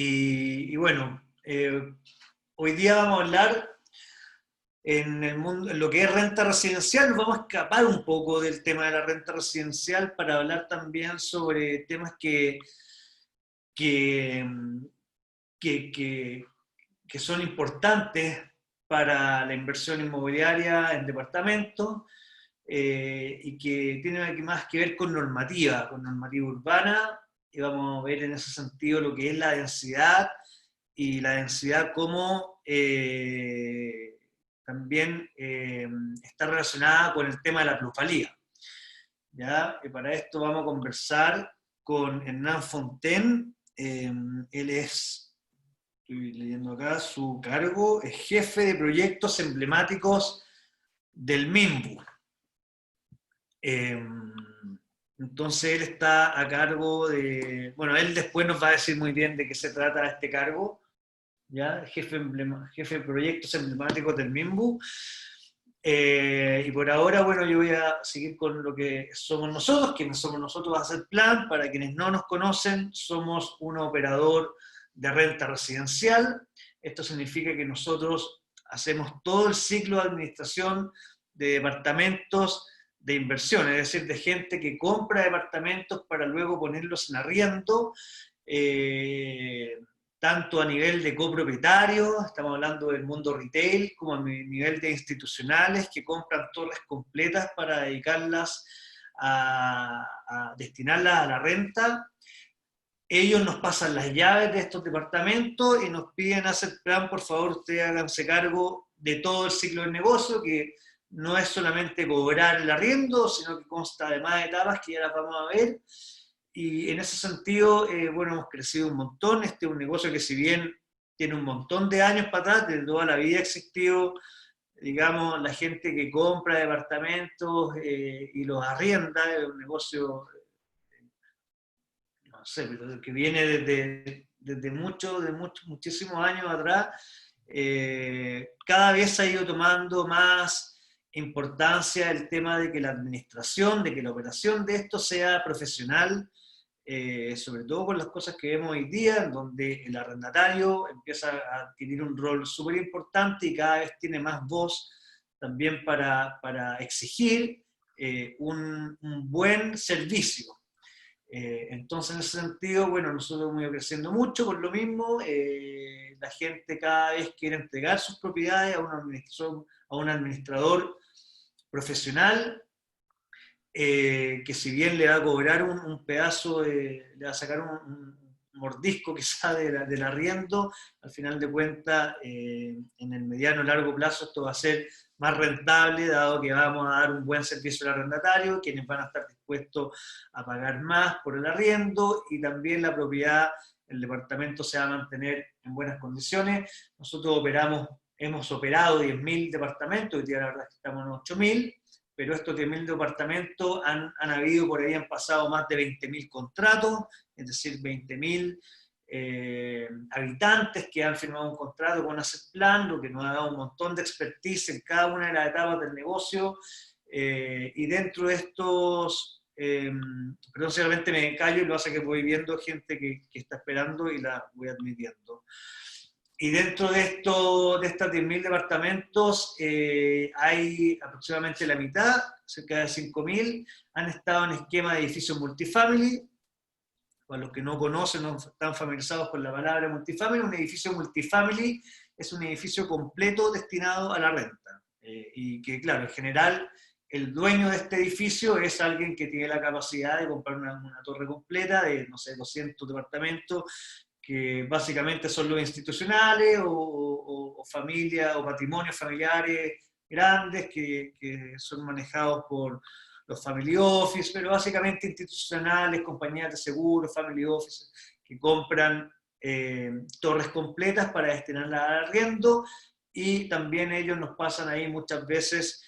Y bueno, hoy día vamos a hablar en el mundo, en lo que es renta residencial. Nos vamos a escapar un poco del tema de la renta residencial para hablar también sobre temas que, que, que, que son importantes para la inversión inmobiliaria en departamentos, y que tienen más que ver con normativa urbana, y vamos a ver en ese sentido lo que es la densidad, y la densidad como también está relacionada con el tema de la plusvalía. ¿Ya? Y para esto vamos a conversar con Hernán Fontaine. Él es, estoy leyendo acá, su cargo es jefe de proyectos emblemáticos del MIMBU. Entonces él está a cargo de, bueno, él después nos va a decir muy bien de qué se trata este cargo, ¿ya? Jefe de proyectos emblemáticos del MIMBU. Y por ahora, bueno, yo voy a seguir con lo que somos nosotros. Quienes somos nosotros va a ser Plan. Para quienes no nos conocen, somos un operador de renta residencial. Esto significa que nosotros hacemos todo el ciclo de administración de departamentos de inversión, es decir, de gente que compra departamentos para luego ponerlos en arriendo, tanto a nivel de copropietario, estamos hablando del mundo retail, como a nivel de institucionales que compran torres completas para dedicarlas a destinarlas a la renta. Ellos nos pasan las llaves de estos departamentos y nos piden hacer Plan, por favor, ustedes háganse cargo de todo el ciclo del negocio, que no es solamente cobrar el arriendo, sino que consta de más etapas que ya las vamos a ver. Y en ese sentido, bueno, hemos crecido un montón. Este es un negocio que, si bien tiene un montón de años para atrás, de toda la vida ha existido, digamos, la gente que compra departamentos y los arrienda, es un negocio, no sé, pero que viene desde muchísimos años atrás. Cada vez ha ido tomando más importancia el tema de que la administración, de que la operación de esto sea profesional, sobre todo con las cosas que vemos hoy día, en donde el arrendatario empieza a adquirir un rol súper importante y cada vez tiene más voz también para exigir un buen servicio. Entonces, en ese sentido, bueno, nosotros hemos ido creciendo mucho por lo mismo. La gente cada vez quiere entregar sus propiedades a un administrador profesional, que si bien le va a cobrar un pedazo, le va a sacar un mordisco quizá del arriendo, al final de cuentas, en el mediano o largo plazo esto va a ser más rentable, dado que vamos a dar un buen servicio al arrendatario, quienes van a estar dispuestos a pagar más por el arriendo, y también la propiedad, el departamento se va a mantener en buenas condiciones. Nosotros hemos operado 10.000 departamentos, hoy día la verdad es que estamos en 8.000, pero estos 10.000 departamentos han habido por ahí, han pasado más de 20.000 contratos, es decir, 20.000 habitantes que han firmado un contrato con Asset Plan, lo que nos ha dado un montón de expertise en cada una de las etapas del negocio, y dentro de estos, perdón, solamente me callo y lo hace que voy viendo gente que está esperando y la voy admitiendo. Y dentro de estas 10.000 departamentos, hay aproximadamente la mitad, cerca de 5.000, han estado en esquema de edificios multifamily. Para los que no conocen, no están familiarizados con la palabra multifamily, un edificio multifamily es un edificio completo destinado a la renta. Y que, claro, en general, el dueño de este edificio es alguien que tiene la capacidad de comprar una torre completa de, no sé, 200 departamentos, que básicamente son los institucionales o familias o patrimonios familiares grandes que son manejados por los family office, pero básicamente institucionales, compañías de seguros, family office, que compran torres completas para destinarlas al arriendo, y también ellos nos pasan ahí muchas veces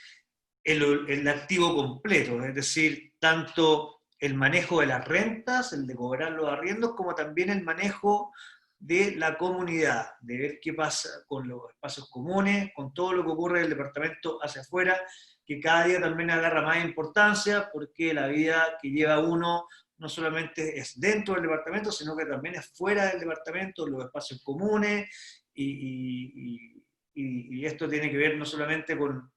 el activo completo, es decir, tanto el manejo de las rentas, el de cobrar los arriendos, como también el manejo de la comunidad, de ver qué pasa con los espacios comunes, con todo lo que ocurre del departamento hacia afuera, que cada día también agarra más importancia, porque la vida que lleva uno no solamente es dentro del departamento, sino que también es fuera del departamento, los espacios comunes, y esto tiene que ver no solamente con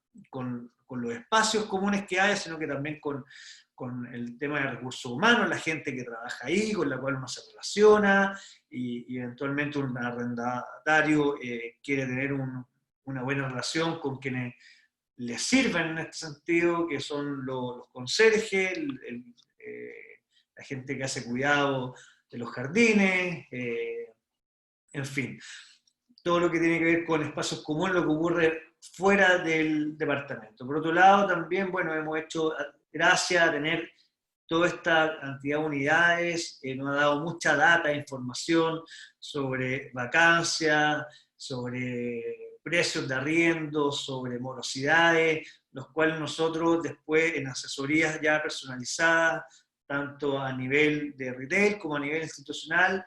los espacios comunes que hay, sino que también con el tema de recursos humanos, la gente que trabaja ahí, con la cual uno se relaciona, y eventualmente un arrendatario quiere tener una buena relación con quienes le sirven en este sentido, que son los conserjes, la gente que hace cuidado de los jardines, en fin, todo lo que tiene que ver con espacios comunes, lo que ocurre fuera del departamento. Por otro lado, también, bueno, hemos hecho, gracias a tener toda esta cantidad de unidades, nos ha dado mucha data, información sobre vacancias, sobre precios de arriendo, sobre morosidades, los cuales nosotros después en asesorías ya personalizadas, tanto a nivel de retail como a nivel institucional,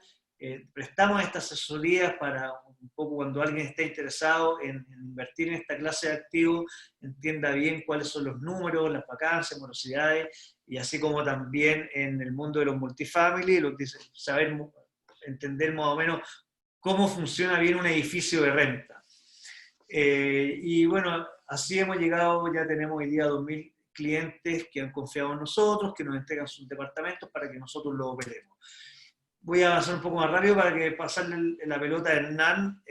prestamos estas asesorías para un poco cuando alguien está interesado en invertir en esta clase de activos, entienda bien cuáles son los números, las vacancias, morosidades, y así como también en el mundo de los multifamily, saber, entender más o menos cómo funciona bien un edificio de renta. Y bueno, así hemos llegado, ya tenemos hoy día 2.000 clientes que han confiado en nosotros, que nos entregan sus departamentos para que nosotros los operemos. Voy a avanzar un poco más rápido para que pasarle la pelota a Hernán,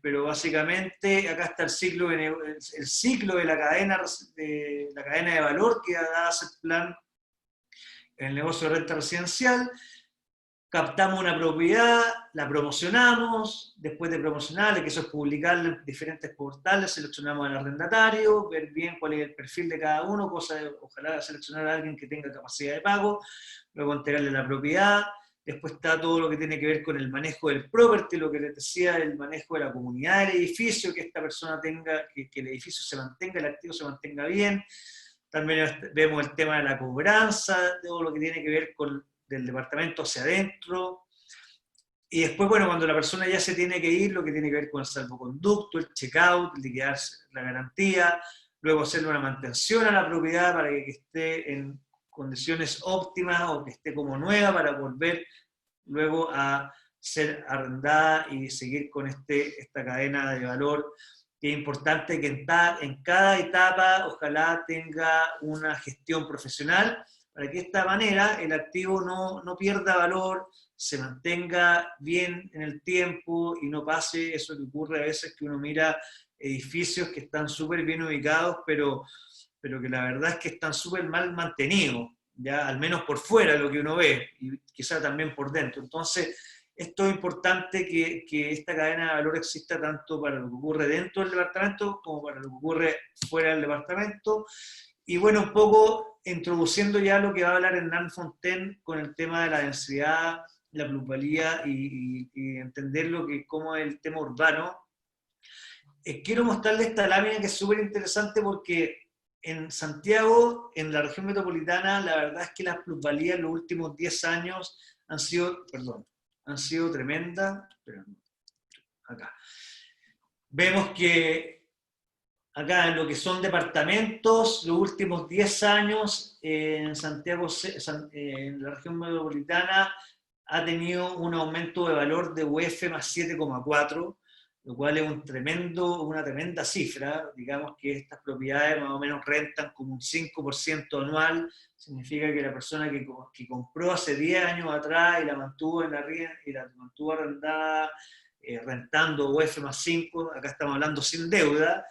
pero básicamente acá está el ciclo de la cadena de valor que da Assetplan en el negocio de renta residencial. Captamos una propiedad, la promocionamos, después de promocionarla, que eso es publicarla en diferentes portales, seleccionamos al arrendatario, ver bien cuál es el perfil de cada uno, cosa de ojalá seleccionar a alguien que tenga capacidad de pago, luego entregarle la propiedad, después está todo lo que tiene que ver con el manejo del property, lo que les decía, el manejo de la comunidad del edificio, que esta persona tenga, que el edificio se mantenga, el activo se mantenga bien. También vemos el tema de la cobranza, todo lo que tiene que ver con del departamento hacia adentro. Y después, bueno, cuando la persona ya se tiene que ir, lo que tiene que ver con el salvoconducto, el checkout, liquidar la garantía, luego hacerle una mantención a la propiedad para que esté en condiciones óptimas o que esté como nueva para volver luego a ser arrendada y seguir con esta cadena de valor, que es importante que en cada etapa ojalá tenga una gestión profesional para que de esta manera el activo no pierda valor, se mantenga bien en el tiempo y no pase eso que ocurre a veces que uno mira edificios que están súper bien ubicados, pero que la verdad es que están súper mal mantenidos, ya al menos por fuera lo que uno ve, y quizá también por dentro. Entonces, esto es importante que esta cadena de valor exista tanto para lo que ocurre dentro del departamento como para lo que ocurre fuera del departamento. Y bueno, un poco introduciendo ya lo que va a hablar Hernán Fontaine con el tema de la densidad, la plusvalía y entender cómo es el tema urbano. Quiero mostrarles esta lámina que es súper interesante porque en Santiago, en la región metropolitana, la verdad es que las plusvalías en los últimos 10 años han sido tremendas. Acá. Vemos que acá en lo que son departamentos, los últimos 10 años en Santiago, en la región metropolitana, ha tenido un aumento de valor de UF más 7,4, lo cual es una tremenda cifra. Digamos que estas propiedades más o menos rentan como un 5% anual, significa que la persona que compró hace 10 años atrás y la mantuvo arrendada, rentando UF más 5, acá estamos hablando sin deuda,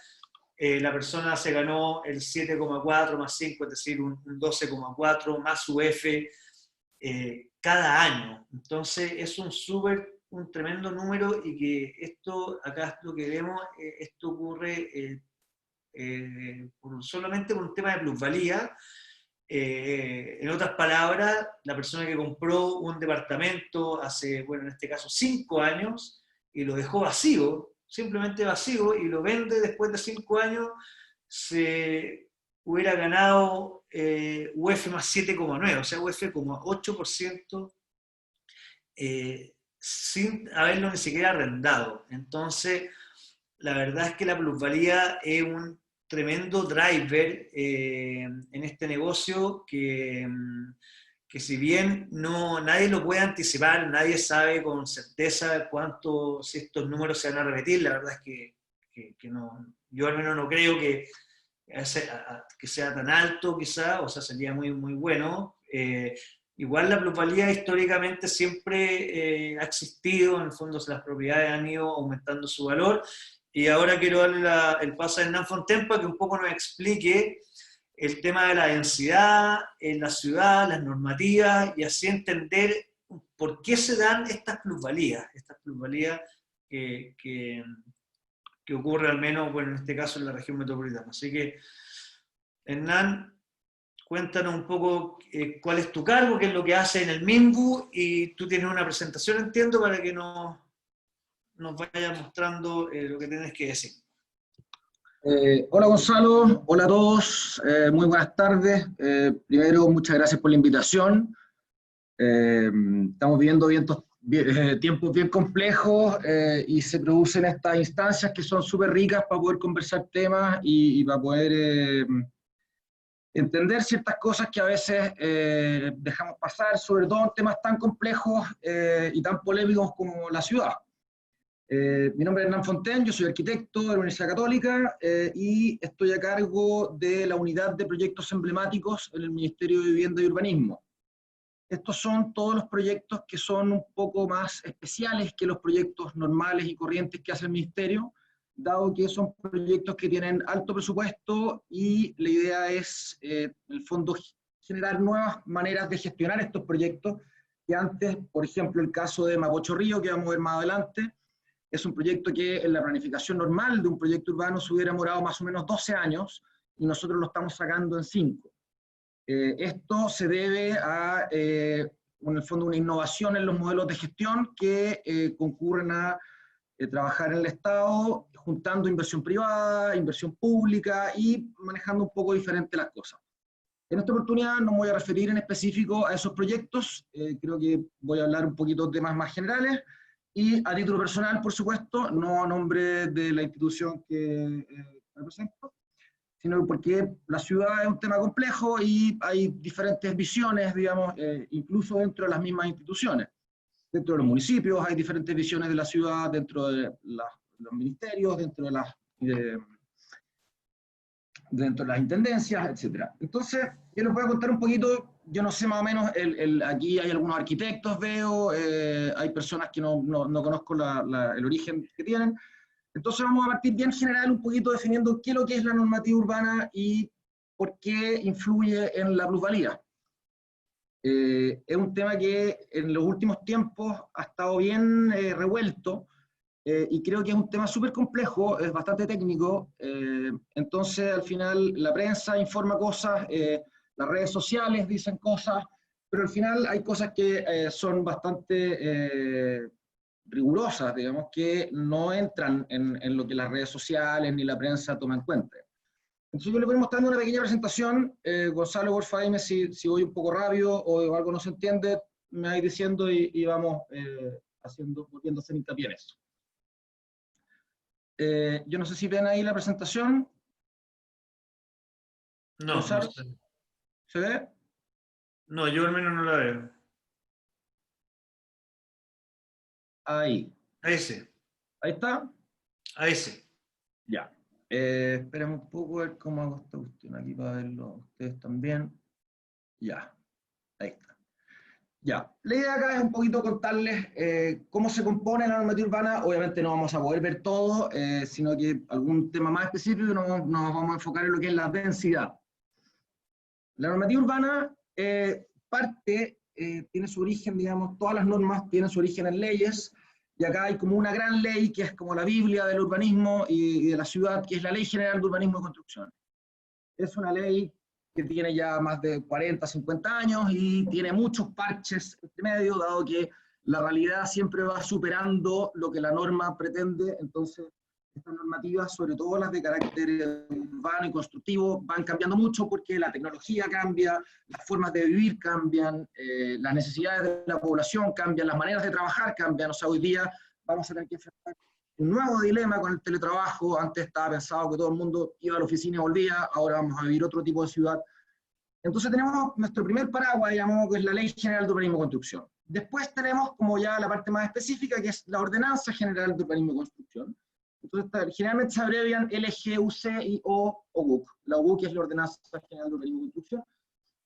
la persona se ganó el 7,4 más 5, es decir, un 12,4 más UF cada año. Entonces es un tremendo número, y que esto, acá lo que vemos, esto ocurre solamente por un tema de plusvalía. En otras palabras, la persona que compró un departamento hace, bueno, en este caso 5 años, y lo dejó vacío, simplemente vacío, y lo vende después de 5 años, se hubiera ganado UF más 7,9, o sea, UF como 8%, sin haberlo ni siquiera arrendado. Entonces, la verdad es que la plusvalía es un tremendo driver en este negocio que que si bien nadie lo puede anticipar, nadie sabe con certeza si estos números se van a repetir, la verdad es que no, yo al menos no creo que sea tan alto quizá, o sea, sería muy, muy bueno. Igual la plusvalía históricamente siempre ha existido, en el fondo las propiedades han ido aumentando su valor, y ahora quiero darle el paso a Hernán Fontaine para que un poco nos explique el tema de la densidad en la ciudad, las normativas, y así entender por qué se dan estas plusvalías que, que, que ocurre al menos, bueno, en este caso en la región metropolitana. Así que, Hernán, cuéntanos un poco cuál es tu cargo, qué es lo que hace en el MIMBU, y tú tienes una presentación, entiendo, para que nos vayas mostrando lo que tienes que decir. Hola Gonzalo, hola a todos, muy buenas tardes. Primero, muchas gracias por la invitación. Estamos viviendo tiempos bien complejos y se producen estas instancias que son súper ricas para poder conversar temas y para poder entender ciertas cosas que a veces dejamos pasar, sobre todo en temas tan complejos y tan polémicos como la ciudad. Mi nombre es Hernán Fontaine, yo soy arquitecto de la Universidad Católica y estoy a cargo de la unidad de proyectos emblemáticos en el Ministerio de Vivienda y Urbanismo. Estos son todos los proyectos que son un poco más especiales que los proyectos normales y corrientes que hace el Ministerio, dado que son proyectos que tienen alto presupuesto y la idea es, en el fondo, generar nuevas maneras de gestionar estos proyectos, que antes, por ejemplo, el caso de Mapocho Río, que vamos a ver más adelante, es un proyecto que en la planificación normal de un proyecto urbano se hubiera demorado más o menos 12 años y nosotros lo estamos sacando en 5. Esto se debe a, en el fondo, una innovación en los modelos de gestión que concurren a trabajar en el Estado, juntando inversión privada, inversión pública y manejando un poco diferente las cosas. En esta oportunidad no me voy a referir en específico a esos proyectos, creo que voy a hablar un poquito de temas más generales, y a título personal, por supuesto, no a nombre de la institución que represento, sino porque la ciudad es un tema complejo y hay diferentes visiones, digamos, incluso dentro de las mismas instituciones. Dentro de los municipios hay diferentes visiones de la ciudad, dentro de los ministerios, dentro de las intendencias, etc. Entonces, yo les voy a contar un poquito. Yo no sé más o menos, aquí hay algunos arquitectos, veo, hay personas que no conozco el origen que tienen. Entonces vamos a partir bien general, un poquito definiendo qué es lo que es la normativa urbana y por qué influye en la plusvalía. Es un tema que en los últimos tiempos ha estado bien revuelto, y creo que es un tema súper complejo, es bastante técnico, entonces al final la prensa informa cosas, las redes sociales dicen cosas, pero al final hay cosas que son bastante rigurosas, digamos, que no entran en lo que las redes sociales ni la prensa toman en cuenta. Entonces yo le voy mostrando una pequeña presentación. Gonzalo, porfa, dime si voy un poco rápido o algo no se entiende, me vais diciendo y vamos volviendo a hacer hincapié en eso. Yo no sé si ven ahí la presentación. No, Gonzalo, no sé. ¿se ve? No, yo al menos no la veo. Ahí. Ahí sí. Ahí está. Ahí sí. Ya. Esperemos un poco a ver cómo hago esta cuestión aquí para verlo ustedes también. Ya. Ahí está. Ya. La idea acá es un poquito contarles cómo se compone la normativa urbana. Obviamente no vamos a poder ver todo, sino que algún tema más específico nos vamos a enfocar en lo que es la densidad. La normativa urbana tiene su origen, digamos, todas las normas tienen su origen en leyes, y acá hay como una gran ley que es como la Biblia del urbanismo y de la ciudad, que es la Ley General de Urbanismo y Construcción. Es una ley que tiene ya más de 40, 50 años y tiene muchos parches entre medio, dado que la realidad siempre va superando lo que la norma pretende. Entonces, estas normativas, sobre todo las de carácter urbano y constructivo, van cambiando mucho porque la tecnología cambia, las formas de vivir cambian, las necesidades de la población cambian, las maneras de trabajar cambian. O sea, hoy día vamos a tener que enfrentar un nuevo dilema con el teletrabajo. Antes estaba pensado que todo el mundo iba a la oficina y volvía, ahora vamos a vivir otro tipo de ciudad. Entonces tenemos nuestro primer paraguas, digamos, que es la Ley General de Urbanismo y Construcción. Después tenemos como ya la parte más específica, que es la Ordenanza General de Urbanismo y Construcción. Entonces, generalmente se abrevian LGUC y OUC. La OUC es la Ordenanza General de Urbanismo y Construcción.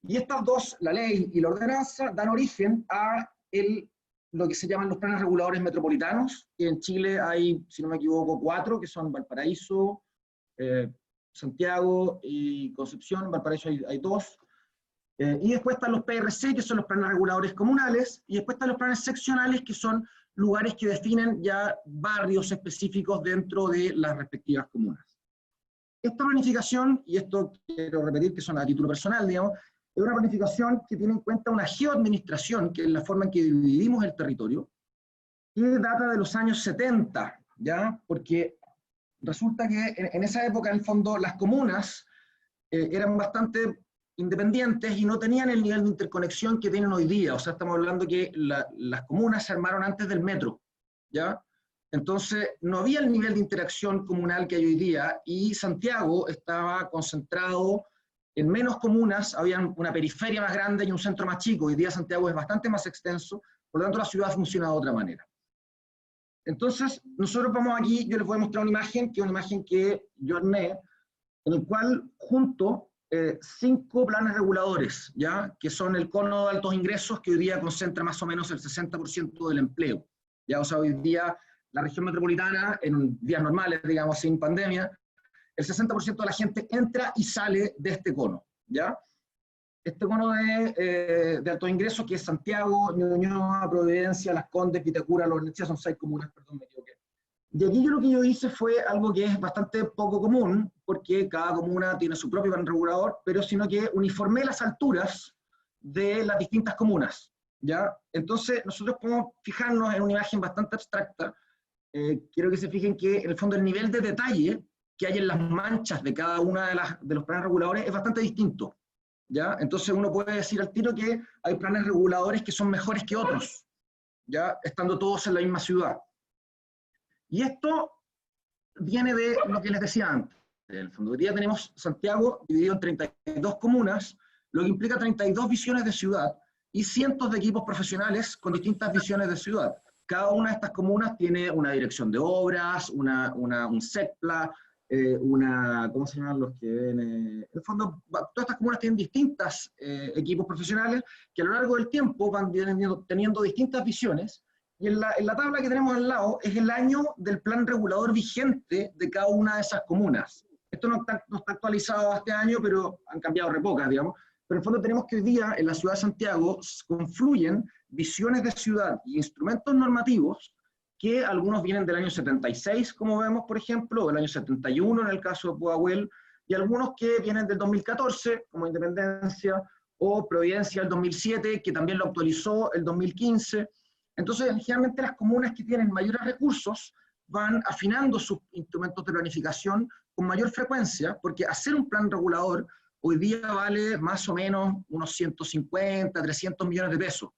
Y estas dos, la ley y la ordenanza, dan origen a lo que se llaman los planes reguladores metropolitanos, que en Chile hay, si no me equivoco, 4, que son Valparaíso, Santiago y Concepción. En Valparaíso hay 2. Y después están los PRC, que son los planes reguladores comunales, y después están los planes seccionales, que son lugares que definen ya barrios específicos dentro de las respectivas comunas. Esta planificación, y esto quiero repetir que son a título personal, digamos, es una planificación que tiene en cuenta una geoadministración, que es la forma en que dividimos el territorio, que data de los años 70, ¿ya? Porque resulta que en esa época, en el fondo, las comunas eran bastante independientes y no tenían el nivel de interconexión que tienen hoy día. O sea, estamos hablando que las comunas se armaron antes del metro, ¿ya? Entonces, no había el nivel de interacción comunal que hay hoy día, y Santiago estaba concentrado en menos comunas, había una periferia más grande y un centro más chico. Hoy día Santiago es bastante más extenso, por lo tanto la ciudad funciona de otra manera. Entonces, nosotros vamos aquí, yo les voy a mostrar una imagen, que es una imagen que yo armé, en el cual junto 5 planes reguladores, ¿ya? Que son el cono de altos ingresos, que hoy día concentra más o menos el 60% del empleo. ¿Ya? O sea, hoy día la región metropolitana, en días normales, digamos, sin pandemia, el 60% de la gente entra y sale de este cono, ¿ya? Este cono de altos ingresos, que es Santiago, Ñuñoa, Providencia, Las Condes, Vitacura, Los Hornechea, son 6 comunas, perdón, me equivoqué. De aquí yo lo que yo hice fue algo que es bastante poco común, porque cada comuna tiene su propio plan regulador, pero sino que uniformé las alturas de las distintas comunas, ¿ya? Entonces nosotros podemos fijarnos en una imagen bastante abstracta. Quiero que se fijen que en el fondo el nivel de detalle que hay en las manchas de cada una de los planes reguladores es bastante distinto, ¿ya? Entonces uno puede decir al tiro que hay planes reguladores que son mejores que otros, ¿ya? Estando todos en la misma ciudad. Y esto viene de lo que les decía antes. En el fondo, hoy día tenemos Santiago dividido en 32 comunas, lo que implica 32 visiones de ciudad y cientos de equipos profesionales con distintas visiones de ciudad. Cada una de estas comunas tiene una dirección de obras, un SECPLA, ¿cómo se llaman los que ven? En el fondo, todas estas comunas tienen distintos equipos profesionales que a lo largo del tiempo van teniendo distintas visiones. Y en la tabla que tenemos al lado es el año del plan regulador vigente de cada una de esas comunas. Esto no está actualizado este año, pero han cambiado re pocas, digamos. Pero en el fondo tenemos que hoy día en la ciudad de Santiago confluyen visiones de ciudad y instrumentos normativos que algunos vienen del año 76, como vemos, por ejemplo, o del año 71 en el caso de Pudahuel, y algunos que vienen del 2014, como Independencia, o Providencia del 2007, que también lo actualizó el 2015. Entonces, generalmente las comunas que tienen mayores recursos van afinando sus instrumentos de planificación con mayor frecuencia, porque hacer un plan regulador hoy día vale más o menos unos 150, 300 millones de pesos,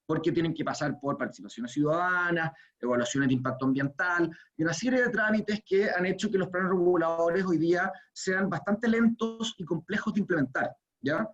porque tienen que pasar por participaciones ciudadanas, evaluaciones de impacto ambiental, y una serie de trámites que han hecho que los planes reguladores hoy día sean bastante lentos y complejos de implementar, ¿ya?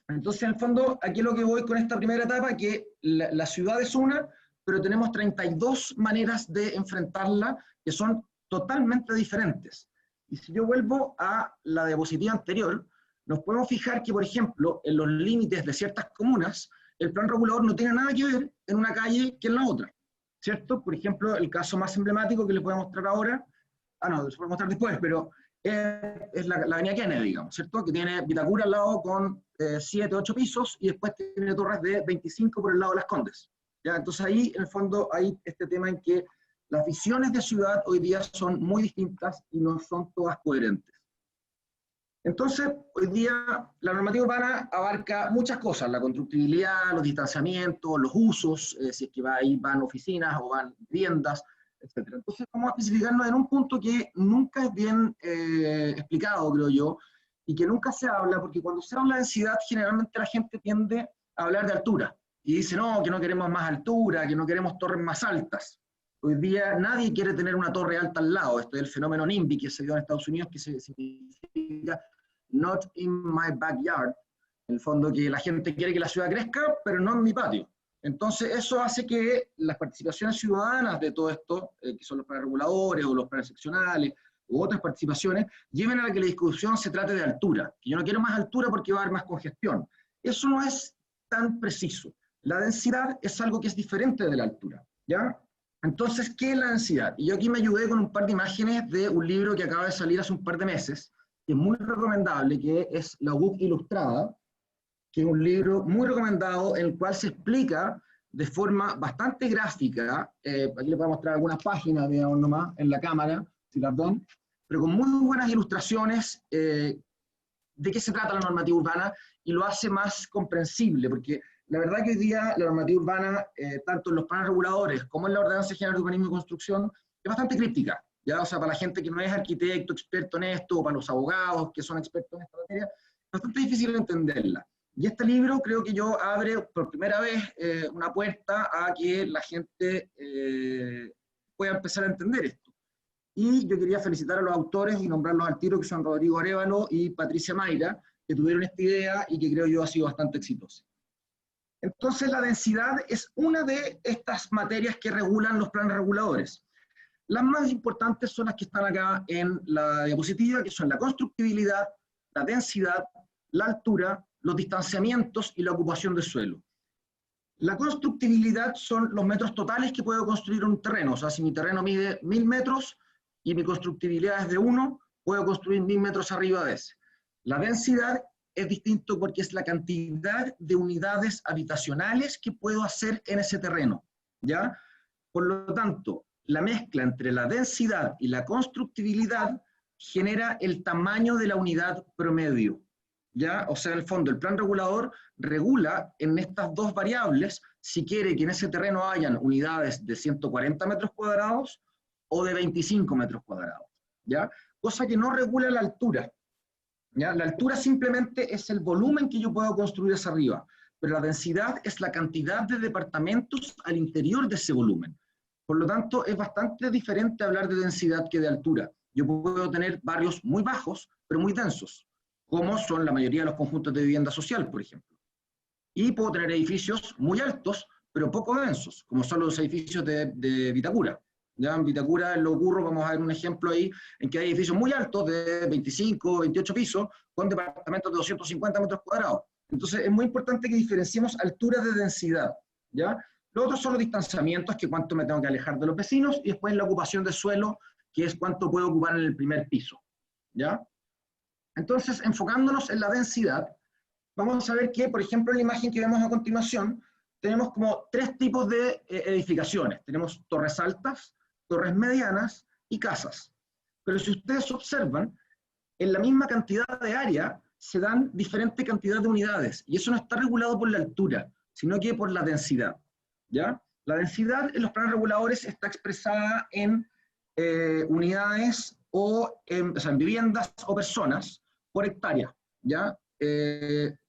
Entonces, en el fondo, aquí es lo que voy con esta primera etapa, que la ciudad es una, pero tenemos 32 maneras de enfrentarla que son totalmente diferentes. Y si yo vuelvo a la diapositiva anterior, nos podemos fijar que, por ejemplo, en los límites de ciertas comunas, el plan regulador no tiene nada que ver en una calle que en la otra, ¿cierto? Por ejemplo, el caso más emblemático que les voy a mostrar ahora, les voy a mostrar después, pero es la avenida Kennedy, digamos, ¿cierto? Que tiene Vitacura al lado con 7, 8 pisos, y después tiene torres de 25 por el lado de Las Condes, ¿ya? Entonces ahí, en el fondo, hay este tema en que las visiones de ciudad hoy día son muy distintas y no son todas coherentes. Entonces, hoy día la normativa urbana abarca muchas cosas: la constructibilidad, los distanciamientos, los usos, si es que ahí van oficinas o van viviendas, etc. Entonces, vamos a especificarnos en un punto que nunca es bien explicado, creo yo, y que nunca se habla, porque cuando se habla de densidad, generalmente la gente tiende a hablar de altura, y dice, no, que no queremos más altura, que no queremos torres más altas. Hoy día nadie quiere tener una torre alta al lado. Esto es el fenómeno NIMBY que se dio en Estados Unidos, que significa Not in my backyard, En el fondo que la gente quiere que la ciudad crezca, pero no en mi patio. Entonces eso hace que las participaciones ciudadanas de todo esto, que son los planes reguladores o los planes seccionales, u otras participaciones, lleven a que la discusión se trate de altura. Que yo no quiero más altura porque va a haber más congestión. Eso no es tan preciso. La densidad es algo que es diferente de la altura, ¿ya? Entonces, ¿qué es la densidad? Y yo aquí me ayudé con un par de imágenes de un libro que acaba de salir hace un par de meses, que es muy recomendable, que es La UC Ilustrada, que es un libro muy recomendado en el cual se explica de forma bastante gráfica, aquí les voy a mostrar algunas páginas, digamos nomás, en la cámara, si las ven, pero con muy buenas ilustraciones de qué se trata la normativa urbana, y lo hace más comprensible, porque la verdad que hoy día la normativa urbana, tanto en los planes reguladores como en la Ordenanza General de Urbanismo y Construcción, es bastante críptica, ¿ya? O sea, para la gente que no es arquitecto, experto en esto, o para los abogados que son expertos en esta materia, es bastante difícil entenderla. Y este libro creo que yo abre por primera vez una puerta a que la gente pueda empezar a entender esto. Y yo quería felicitar a los autores y nombrarlos al tiro, que son Rodrigo Arévalo y Patricia Mayra, que tuvieron esta idea y que creo yo ha sido bastante exitosa. Entonces la densidad es una de estas materias que regulan los planes reguladores. Las más importantes son las que están acá en la diapositiva, que son la constructibilidad, la densidad, la altura, los distanciamientos y la ocupación de suelo. La constructibilidad son los metros totales que puedo construir un terreno. O sea, si mi terreno mide 1000 metros y mi constructibilidad es de 1, puedo construir 1000 metros arriba de ese. La densidad es distinto porque es la cantidad de unidades habitacionales que puedo hacer en ese terreno, ¿ya? Por lo tanto, la mezcla entre la densidad y la constructibilidad genera el tamaño de la unidad promedio, ¿ya? O sea, en el fondo, el plan regulador regula en estas dos variables si quiere que en ese terreno hayan unidades de 140 metros cuadrados o de 25 metros cuadrados, ¿ya? Cosa que no regula la altura, ¿ya? La altura simplemente es el volumen que yo puedo construir hacia arriba, pero la densidad es la cantidad de departamentos al interior de ese volumen. Por lo tanto, es bastante diferente hablar de densidad que de altura. Yo puedo tener barrios muy bajos, pero muy densos, como son la mayoría de los conjuntos de vivienda social, por ejemplo. Y puedo tener edificios muy altos, pero poco densos, como son los edificios de Vitacura. Ya en Vitacura, en Los Burros, vamos a ver un ejemplo ahí, en que hay edificios muy altos, de 25, 28 pisos, con departamentos de 250 metros cuadrados. Entonces, es muy importante que diferenciemos alturas de densidad, ¿ya? Lo otro son los distanciamientos, que cuánto me tengo que alejar de los vecinos, y después la ocupación de suelo, que es cuánto puedo ocupar en el primer piso, ¿ya? Entonces, enfocándonos en la densidad, vamos a ver que, por ejemplo, en la imagen que vemos a continuación, tenemos como 3 tipos de edificaciones. Tenemos torres altas, torres medianas y casas. Pero si ustedes observan, en la misma cantidad de área se dan diferente cantidad de unidades, y eso no está regulado por la altura, sino que por la densidad, ¿ya? La densidad en los planes reguladores está expresada en unidades o en viviendas o personas por hectárea, ¿ya?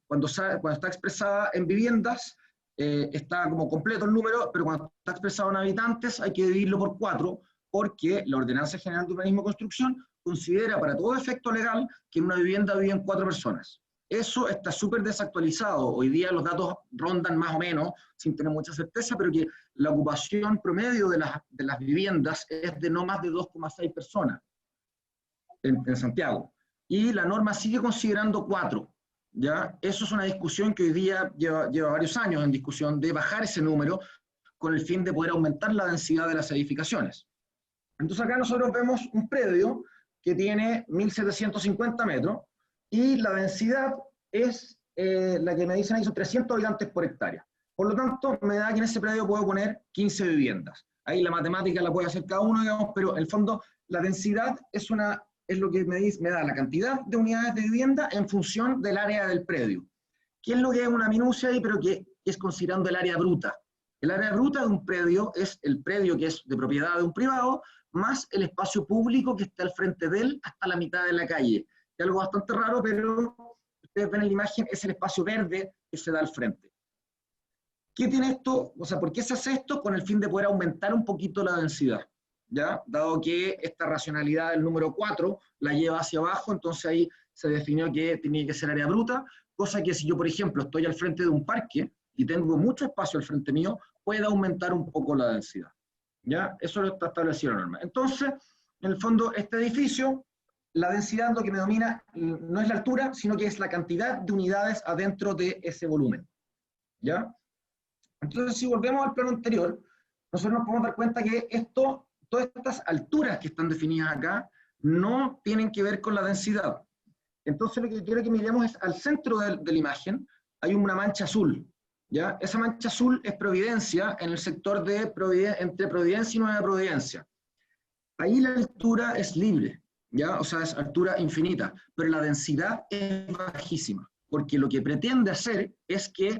Cuando está expresada en viviendas, está como completo el número, pero cuando está expresado en habitantes hay que dividirlo por 4, porque la Ordenanza General de Urbanismo y Construcción considera para todo efecto legal que en una vivienda viven 4 personas. Eso está súper desactualizado. Hoy día los datos rondan más o menos, sin tener mucha certeza, pero que la ocupación promedio de las viviendas es de no más de 2,6 personas en Santiago. Y la norma sigue considerando 4. ¿Ya? Eso es una discusión que hoy día lleva varios años en discusión, de bajar ese número con el fin de poder aumentar la densidad de las edificaciones. Entonces acá nosotros vemos un predio que tiene 1750 metros y la densidad es la que me dicen ahí, son 300 habitantes por hectárea. Por lo tanto, me da que en ese predio puedo poner 15 viviendas. Ahí la matemática la puede hacer cada uno, digamos, pero en el fondo la densidad es lo que me da la cantidad de unidades de vivienda en función del área del predio. ¿Qué es lo que es una minucia ahí, pero que es considerando el área bruta? El área bruta de un predio es el predio que es de propiedad de un privado, más el espacio público que está al frente de él hasta la mitad de la calle. Es algo bastante raro, pero ustedes ven en la imagen, es el espacio verde que se da al frente. ¿Qué tiene esto? O sea, ¿por qué se hace esto? Con el fin de poder aumentar un poquito la densidad, ¿ya? Dado que esta racionalidad del número 4 la lleva hacia abajo, entonces ahí se definió que tenía que ser área bruta, cosa que si yo, por ejemplo, estoy al frente de un parque y tengo mucho espacio al frente mío, puede aumentar un poco la densidad. ¿Ya? Eso lo está establecido en la norma. Entonces, en el fondo, este edificio, la densidad lo que me domina no es la altura, sino que es la cantidad de unidades adentro de ese volumen. ¿Ya? Entonces, si volvemos al plano anterior, nosotros nos podemos dar cuenta que todas estas alturas que están definidas acá no tienen que ver con la densidad. Entonces, lo que quiero que miremos es al centro de la imagen, hay una mancha azul. ¿Ya? Esa mancha azul es Providencia, en el sector de entre Providencia y Nueva Providencia. Ahí la altura es libre, ¿ya? O sea, es altura infinita, pero la densidad es bajísima, porque lo que pretende hacer es que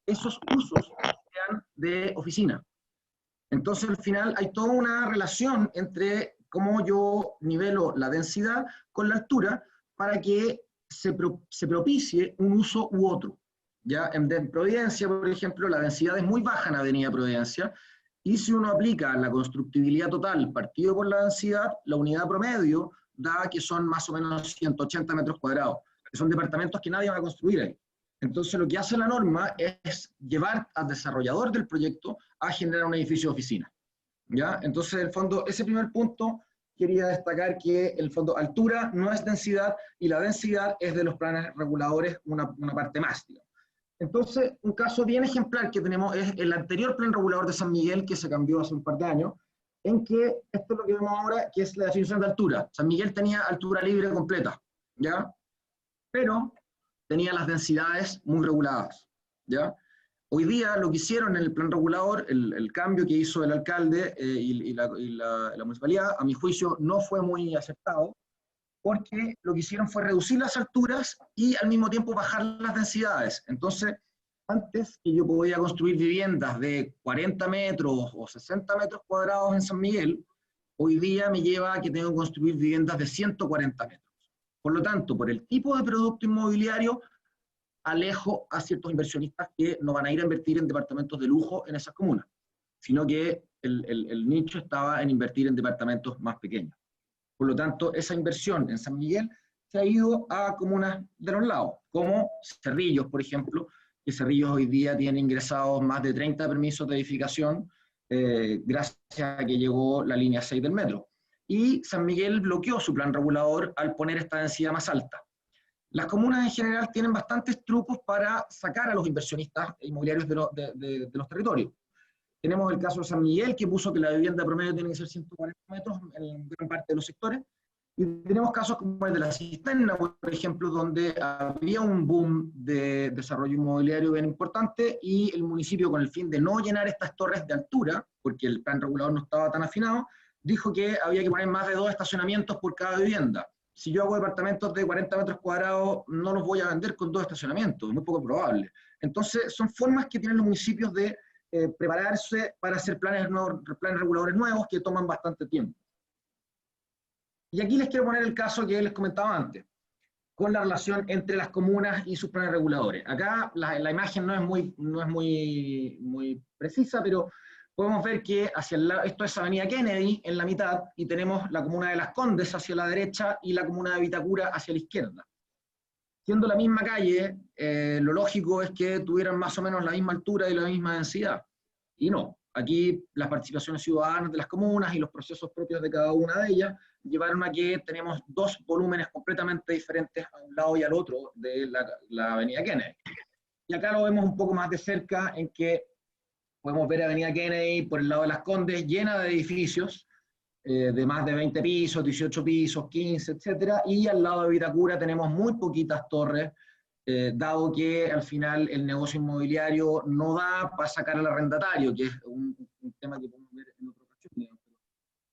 esos usos sean de oficina. Entonces, al final, hay toda una relación entre cómo yo nivelo la densidad con la altura para que se propicie un uso u otro. ¿Ya? En Providencia, por ejemplo, la densidad es muy baja en Avenida Providencia, y si uno aplica la constructibilidad total partido por la densidad, la unidad promedio da que son más o menos 180 metros cuadrados, que son departamentos que nadie va a construir ahí. Entonces, lo que hace la norma es llevar al desarrollador del proyecto a generar un edificio de oficina. ¿Ya? Entonces, en el fondo, ese primer punto quería destacar que, en el fondo, altura no es densidad, y la densidad es de los planes reguladores una parte más, digamos. Entonces, un caso bien ejemplar que tenemos es el anterior plan regulador de San Miguel, que se cambió hace un par de años, en que esto es lo que vemos ahora, que es la definición de altura. San Miguel tenía altura libre completa, ¿ya? Pero tenía las densidades muy reguladas, ¿ya? Hoy día lo que hicieron en el plan regulador, el cambio que hizo el alcalde y la municipalidad, a mi juicio, no fue muy aceptado, porque lo que hicieron fue reducir las alturas y al mismo tiempo bajar las densidades. Entonces, antes que yo podía construir viviendas de 40 metros o 60 metros cuadrados en San Miguel, hoy día me lleva a que tengo que construir viviendas de 140 metros. Por lo tanto, por el tipo de producto inmobiliario, alejo a ciertos inversionistas que no van a ir a invertir en departamentos de lujo en esas comunas, sino que el nicho estaba en invertir en departamentos más pequeños. Por lo tanto, esa inversión en San Miguel se ha ido a comunas de los lados, como Cerrillos, por ejemplo, que Cerrillos hoy día tiene ingresados más de 30 permisos de edificación gracias a que llegó la línea 6 del metro. Y San Miguel bloqueó su plan regulador al poner esta densidad más alta. Las comunas en general tienen bastantes trucos para sacar a los inversionistas inmobiliarios de los territorios. Tenemos el caso de San Miguel, que puso que la vivienda promedio tiene que ser 140 metros en gran parte de los sectores. Y tenemos casos como el de la Cisterna, por ejemplo, donde había un boom de desarrollo inmobiliario bien importante, y el municipio, con el fin de no llenar estas torres de altura, porque el plan regulador no estaba tan afinado, dijo que había que poner más de 2 estacionamientos por cada vivienda. Si yo hago departamentos de 40 metros cuadrados, no los voy a vender con 2 estacionamientos, es muy poco probable. Entonces, son formas que tienen los municipios de prepararse para hacer planes reguladores nuevos que toman bastante tiempo. Y aquí les quiero poner el caso que les comentaba antes, con la relación entre las comunas y sus planes reguladores. Acá la imagen no es muy precisa, pero podemos ver que hacia el lado, esto es Avenida Kennedy en la mitad, y tenemos la comuna de Las Condes hacia la derecha y la comuna de Vitacura hacia la izquierda. Siendo la misma calle, lo lógico es que tuvieran más o menos la misma altura y la misma densidad. Y no, aquí las participaciones ciudadanas de las comunas y los procesos propios de cada una de ellas llevaron a que tenemos 2 volúmenes completamente diferentes a un lado y al otro de la Avenida Kennedy. Y acá lo vemos un poco más de cerca, en que podemos ver Avenida Kennedy por el lado de Las Condes llena de edificios, de más de 20 pisos, 18 pisos, 15, etcétera, y al lado de Vitacura tenemos muy poquitas torres, dado que al final el negocio inmobiliario no da para sacar al arrendatario, que es un tema que podemos ver en otra ocasión.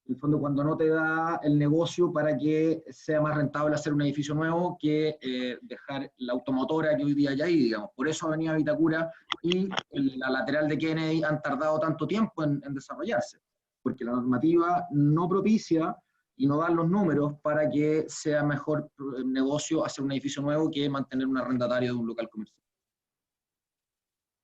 En el fondo, cuando no te da el negocio para que sea más rentable hacer un edificio nuevo que dejar la automotora que hoy día hay ahí, digamos. Por eso Avenida Vitacura y la lateral de Kennedy han tardado tanto tiempo en desarrollarse, porque la normativa no propicia y no da los números para que sea mejor negocio hacer un edificio nuevo que mantener un arrendatario de un local comercial.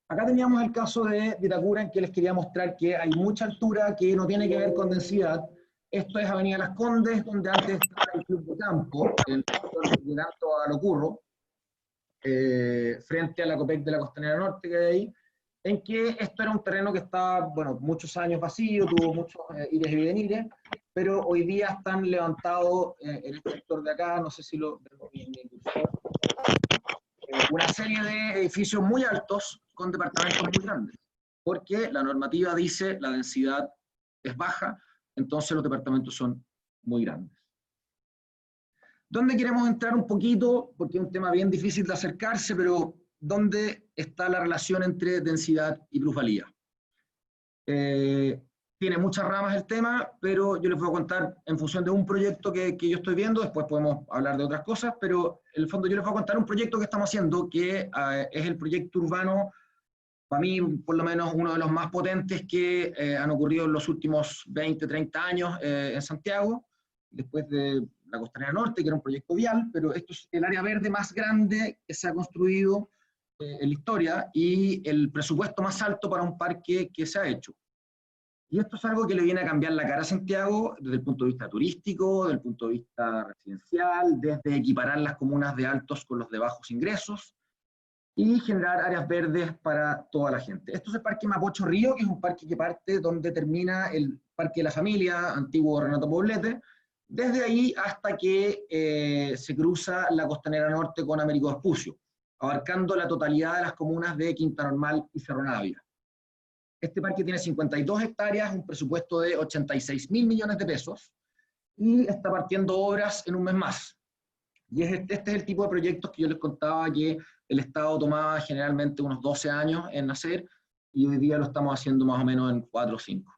Acá teníamos el caso de Vitacura, en que les quería mostrar que hay mucha altura que no tiene que ver con densidad. Esto es Avenida Las Condes, donde antes estaba el Club de Campo, llegando a Locurro. frente a la COPEC de la Costanera Norte que hay ahí, en que esto era un terreno que estaba, bueno, muchos años vacío, tuvo muchos ires y venires, pero hoy día están levantados en este sector de acá, no sé si lo vemos bien, una serie de edificios muy altos con departamentos muy grandes, porque la normativa dice la densidad es baja, entonces los departamentos son muy grandes. ¿Dónde queremos entrar un poquito? Porque es un tema bien difícil de acercarse, pero ¿dónde está la relación entre densidad y plusvalía? Tiene muchas ramas el tema, pero yo les voy a contar en función de un proyecto que yo estoy viendo, después podemos hablar de otras cosas, pero en el fondo yo les voy a contar un proyecto que estamos haciendo, que es el proyecto urbano, para mí por lo menos uno de los más potentes que han ocurrido en los últimos 20, 30 años en Santiago, después de la Costanera Norte, que era un proyecto vial, pero esto es el área verde más grande que se ha construido en la historia y el presupuesto más alto para un parque que se ha hecho. Y esto es algo que le viene a cambiar la cara a Santiago desde el punto de vista turístico, desde el punto de vista residencial, desde equiparar las comunas de altos con los de bajos ingresos y generar áreas verdes para toda la gente. Esto es el Parque Mapocho Río, que es un parque que parte donde termina el Parque de la Familia, antiguo Renato Poblete, desde ahí hasta que se cruza la Costanera Norte con Américo Vespucio, abarcando la totalidad de las comunas de Quinta Normal y Cerro Navia. Este parque tiene 52 hectáreas, un presupuesto de 86.000 millones de pesos, y está partiendo obras en un mes más. Y este es el tipo de proyectos que yo les contaba que el Estado tomaba generalmente unos 12 años en hacer, y hoy día lo estamos haciendo más o menos en 4 o 5.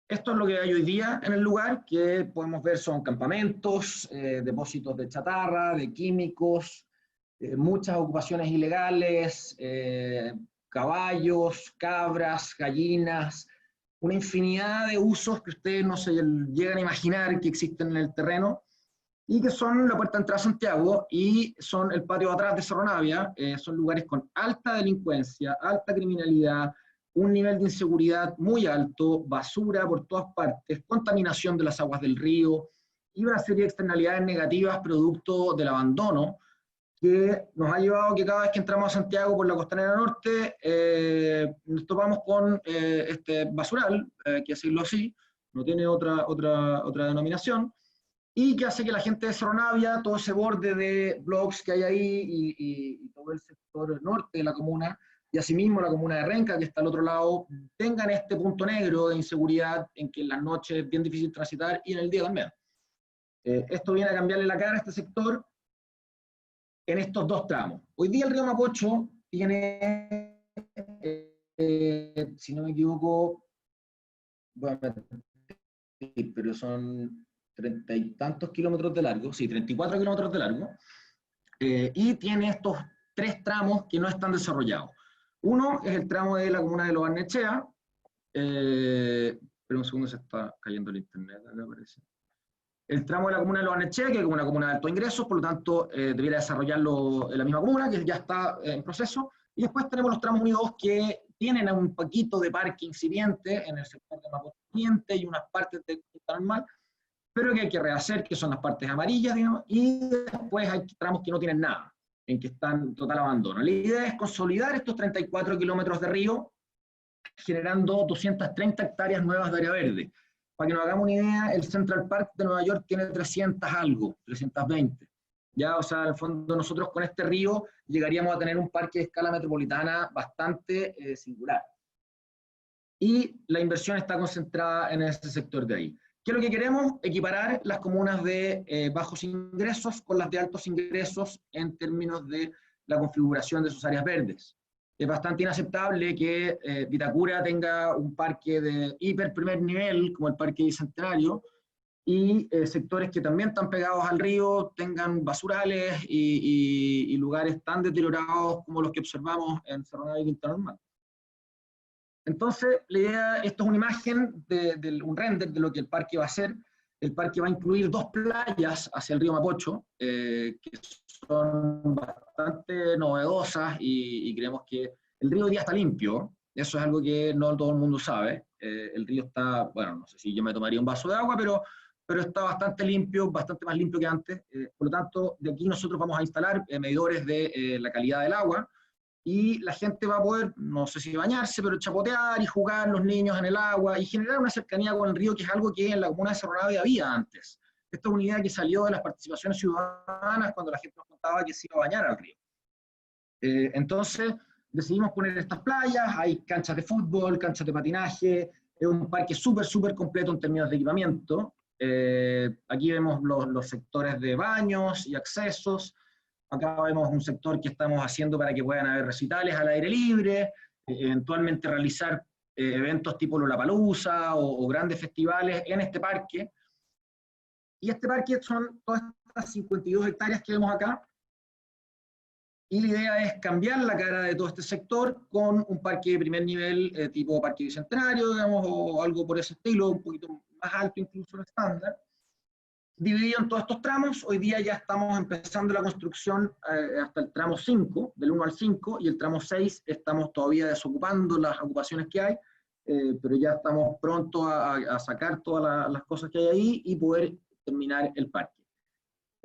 Esto es lo que hay hoy día en el lugar, que podemos ver son campamentos, depósitos de chatarra, de químicos, muchas ocupaciones ilegales, caballos, cabras, gallinas, una infinidad de usos que ustedes no se llegan a imaginar que existen en el terreno y que son la puerta de entrada a Santiago y son el patio de atrás de Cerro Navia. Son lugares con alta delincuencia, alta criminalidad, un nivel de inseguridad muy alto, basura por todas partes, contaminación de las aguas del río y una serie de externalidades negativas producto del abandono que nos ha llevado a que cada vez que entramos a Santiago por la Costanera Norte nos topamos con este basural, que decirlo así, no tiene otra denominación, y que hace que la gente de Cerro Navia, todo ese borde de blogs que hay ahí y todo el sector norte de la comuna, y asimismo la comuna de Renca, que está al otro lado, tengan este punto negro de inseguridad en que en las noches es bien difícil transitar y en el día también. Esto viene a cambiarle la cara a este sector en estos dos tramos. Hoy día el río Mapocho tiene, si no me equivoco, bueno, pero son 30 y tantos kilómetros de largo, sí, 34 kilómetros de largo, y tiene estos 3 tramos que no están desarrollados. Uno es el tramo de la comuna de Lo Barnechea, pero un segundo, se está cayendo el internet, acá parece. El tramo de la comuna de Lo Barnechea, que es una comuna de altos ingresos, por lo tanto debiera desarrollarlo en la misma comuna, que ya está en proceso, y después tenemos los tramos 1 y 2 que tienen un poquito de parque incipiente en el sector de Mapocho Oriente y unas partes de Quinta Normal, pero que hay que rehacer, que son las partes amarillas, digamos, y después hay tramos que no tienen nada, en que están en total abandono. La idea es consolidar estos 34 kilómetros de río, generando 230 hectáreas nuevas de área verde. Para que nos hagamos una idea, el Central Park de Nueva York tiene 300 algo, 320. Ya, o sea, al fondo nosotros con este río llegaríamos a tener un parque de escala metropolitana bastante singular. Y la inversión está concentrada en ese sector de ahí. ¿Qué es lo que queremos? Equiparar las comunas de bajos ingresos con las de altos ingresos en términos de la configuración de sus áreas verdes. Es bastante inaceptable que Vitacura tenga un parque de hiper primer nivel, como el Parque Bicentenario, y sectores que también están pegados al río tengan basurales y lugares tan deteriorados como los que observamos en Cerro Navia y Quinta Normal. Entonces, la idea, esto es una imagen, un render de lo que el parque va a hacer. El parque va a incluir 2 playas hacia el río Mapocho, que son bastante novedosas y creemos que el río hoy día está limpio. Eso es algo que no todo el mundo sabe. El río está, bueno, no sé si yo me tomaría un vaso de agua, pero pero está bastante limpio, bastante más limpio que antes. Por lo tanto, de aquí nosotros vamos a instalar medidores de la calidad del agua, y la gente va a poder, no sé si bañarse, pero chapotear y jugar los niños en el agua y generar una cercanía con el río, que es algo que en la comuna de Cerro Navia había antes. Esta es una idea que salió de las participaciones ciudadanas cuando la gente nos contaba que se iba a bañar al río. Entonces decidimos poner estas playas, hay canchas de fútbol, canchas de patinaje, es un parque súper completo en términos de equipamiento. Aquí vemos los sectores de baños y accesos. Acá vemos un sector que estamos haciendo para que puedan haber recitales al aire libre, eventualmente realizar eventos tipo Lollapalooza o grandes festivales en este parque. Y este parque son todas estas 52 hectáreas que vemos acá, y la idea es cambiar la cara de todo este sector con un parque de primer nivel, tipo Parque Bicentenario, digamos, o algo por ese estilo, un poquito más alto incluso el estándar, dividido en todos estos tramos. Hoy día ya estamos empezando la construcción hasta el tramo 5, del 1 al 5, y el tramo 6 estamos todavía desocupando las ocupaciones que hay, pero ya estamos prontos a sacar todas las cosas que hay ahí y poder terminar el parque.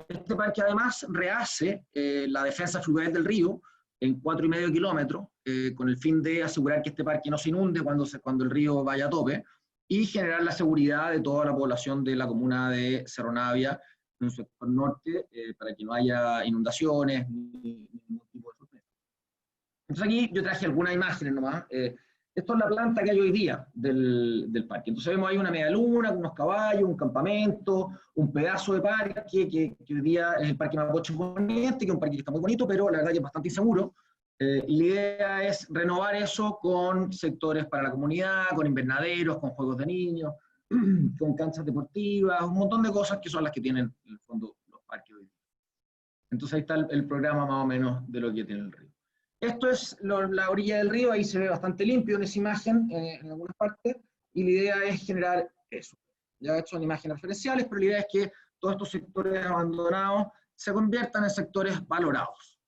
Este parque además rehace la defensa fluvial del río en 4,5 kilómetros, con el fin de asegurar que este parque no se inunde cuando el río vaya a tope, y generar la seguridad de toda la población de la comuna de Cerro Navia, en su sector norte, para que no haya inundaciones ni ningún tipo de sorpresa. Entonces aquí yo traje algunas imágenes nomás. Esto es la planta que hay hoy día del parque. Entonces vemos ahí una media luna, unos caballos, un campamento, un pedazo de parque que hoy día es el Parque Mapocho Poniente, que es un parque que está muy bonito, pero la verdad que es bastante inseguro. Y la idea es renovar eso con sectores para la comunidad, con invernaderos, con juegos de niños, con canchas deportivas, un montón de cosas que son las que tienen en el fondo los parques hoy día. Entonces ahí está el programa más o menos de lo que tiene el río. Esto es la orilla del río, ahí se ve bastante limpio en esa imagen, en algunas partes, y la idea es generar eso. Ya son imágenes referenciales, pero la idea es que todos estos sectores abandonados se conviertan en sectores valorados.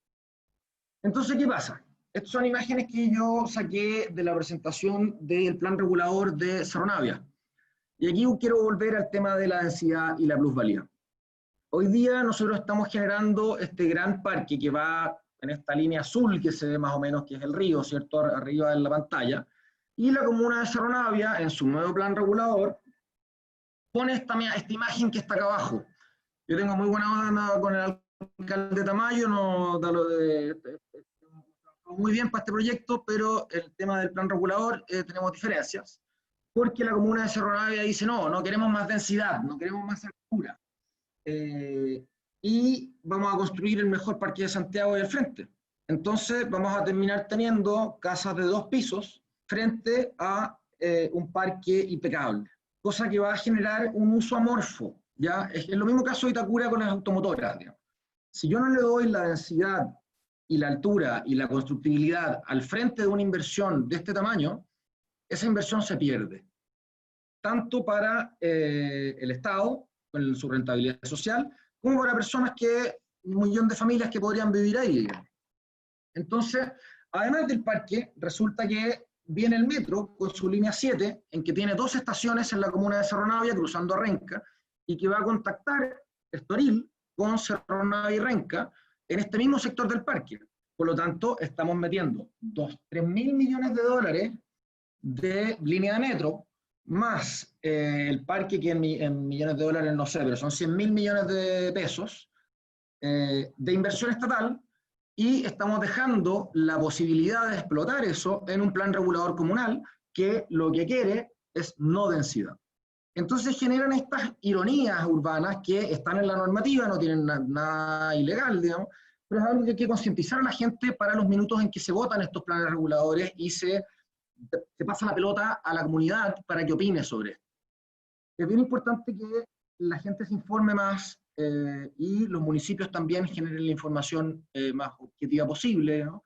Entonces, ¿qué pasa? Estas son imágenes que yo saqué de la presentación del plan regulador de Cerro Navia. Y aquí quiero volver al tema de la densidad y la plusvalía. Hoy día nosotros estamos generando este gran parque que va en esta línea azul que se ve más o menos, que es el río, ¿cierto?, arriba en la pantalla, y la comuna de Cerro Navia, en su nuevo plan regulador, pone esta imagen que está acá abajo. Yo tengo muy buena onda con el alcalde Tamayo, no da lo de muy bien para este proyecto, pero el tema del plan regulador tenemos diferencias, porque la comuna de Cerro Navia dice, no queremos más densidad, no queremos más altura, y vamos a construir el mejor parque de Santiago del frente. Entonces vamos a terminar teniendo casas de 2 pisos frente a un parque impecable, cosa que va a generar un uso amorfo, ¿ya? Es lo mismo caso de Itacura con las automotoras, digamos. Si yo no le doy la densidad y la altura y la constructibilidad al frente de una inversión de este tamaño, esa inversión se pierde, tanto para el Estado, con su rentabilidad social, como para personas un millón de familias que podrían vivir ahí. Entonces, además del parque, resulta que viene el metro con su línea 7, en que tiene 2 estaciones en la comuna de Cerro Navia, cruzando a Renca, y que va a contactar Estoril con Cerro Navia y Renca en este mismo sector del parque. Por lo tanto, estamos metiendo 3.000 millones de dólares de línea de metro, más el parque, que en millones de dólares no sé, pero son 100.000 millones de pesos de inversión estatal, y estamos dejando la posibilidad de explotar eso en un plan regulador comunal que lo que quiere es no densidad. Entonces generan estas ironías urbanas que están en la normativa, no tienen nada ilegal, digamos, pero es algo que hay que concientizar a la gente para los minutos en que se votan estos planes reguladores y se pasa la pelota a la comunidad para que opine sobre esto. Es bien importante que la gente se informe más y los municipios también generen la información más objetiva posible, ¿no?,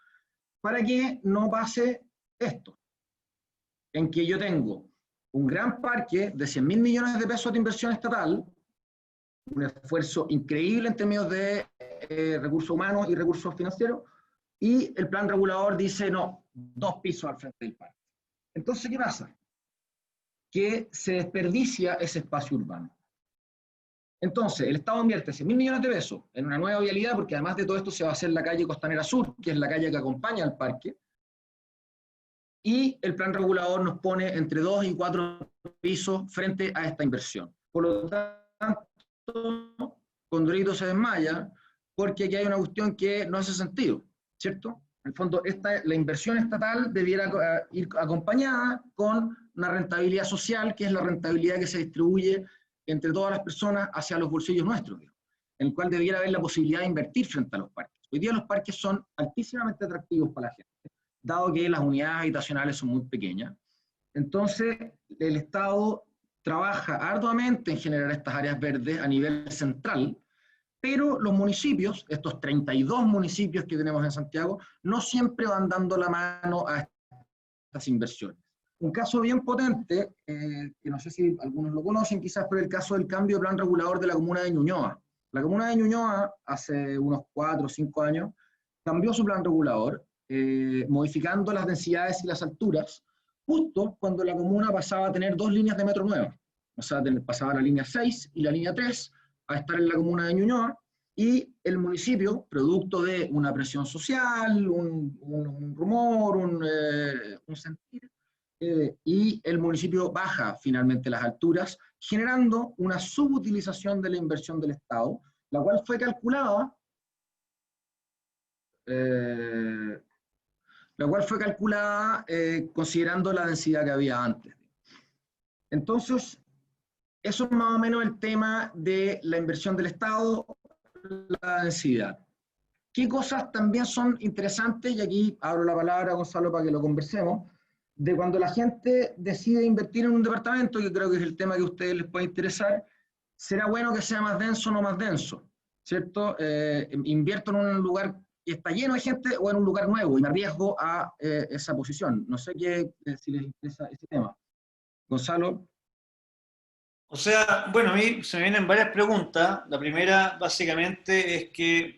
para que no pase esto, en que yo tengo un gran parque de 100.000 millones de pesos de inversión estatal, un esfuerzo increíble en términos de recursos humanos y recursos financieros, y el plan regulador dice, no, 2 pisos al frente del parque. Entonces, ¿qué pasa? Que se desperdicia ese espacio urbano. Entonces, el Estado invierte 100.000 millones de pesos en una nueva vialidad, porque además de todo esto se va a hacer la calle Costanera Sur, que es la calle que acompaña al parque, y el plan regulador nos pone entre 2 y 4 pisos frente a esta inversión. Por lo tanto, Condorito se desmaya, porque aquí hay una cuestión que no hace sentido, ¿cierto? En el fondo, la inversión estatal debiera ir acompañada con una rentabilidad social, que es la rentabilidad que se distribuye entre todas las personas hacia los bolsillos nuestros, en el cual debiera haber la posibilidad de invertir frente a los parques. Hoy día los parques son altísimamente atractivos para la gente, dado que las unidades habitacionales son muy pequeñas. Entonces, el Estado trabaja arduamente en generar estas áreas verdes a nivel central, pero los municipios, estos 32 municipios que tenemos en Santiago, no siempre van dando la mano a estas inversiones. Un caso bien potente, que no sé si algunos lo conocen quizás, pero el caso del cambio de plan regulador de la comuna de Ñuñoa. La comuna de Ñuñoa, hace unos 4 o 5 años, cambió su plan regulador, modificando las densidades y las alturas, justo cuando la comuna pasaba a tener 2 líneas de metro nuevas. O sea, pasaba la línea 6 y la línea 3 a estar en la comuna de Ñuñoa, y el municipio, producto de una presión social, un rumor, un sentir, y el municipio baja finalmente las alturas, generando una subutilización de la inversión del Estado, la cual fue calculada considerando la densidad que había antes. Entonces, eso es más o menos el tema de la inversión del Estado, la densidad. ¿Qué cosas también son interesantes? Y aquí abro la palabra a Gonzalo para que lo conversemos, de cuando la gente decide invertir en un departamento, que creo que es el tema que a ustedes les puede interesar. ¿Será bueno que sea más denso o no más denso? ¿Cierto? ¿Invierto en un lugar que está lleno de gente o en un lugar nuevo y me arriesgo a esa posición? No sé si les interesa ese tema. Gonzalo. O sea, bueno, a mí se me vienen varias preguntas. La primera, básicamente, es que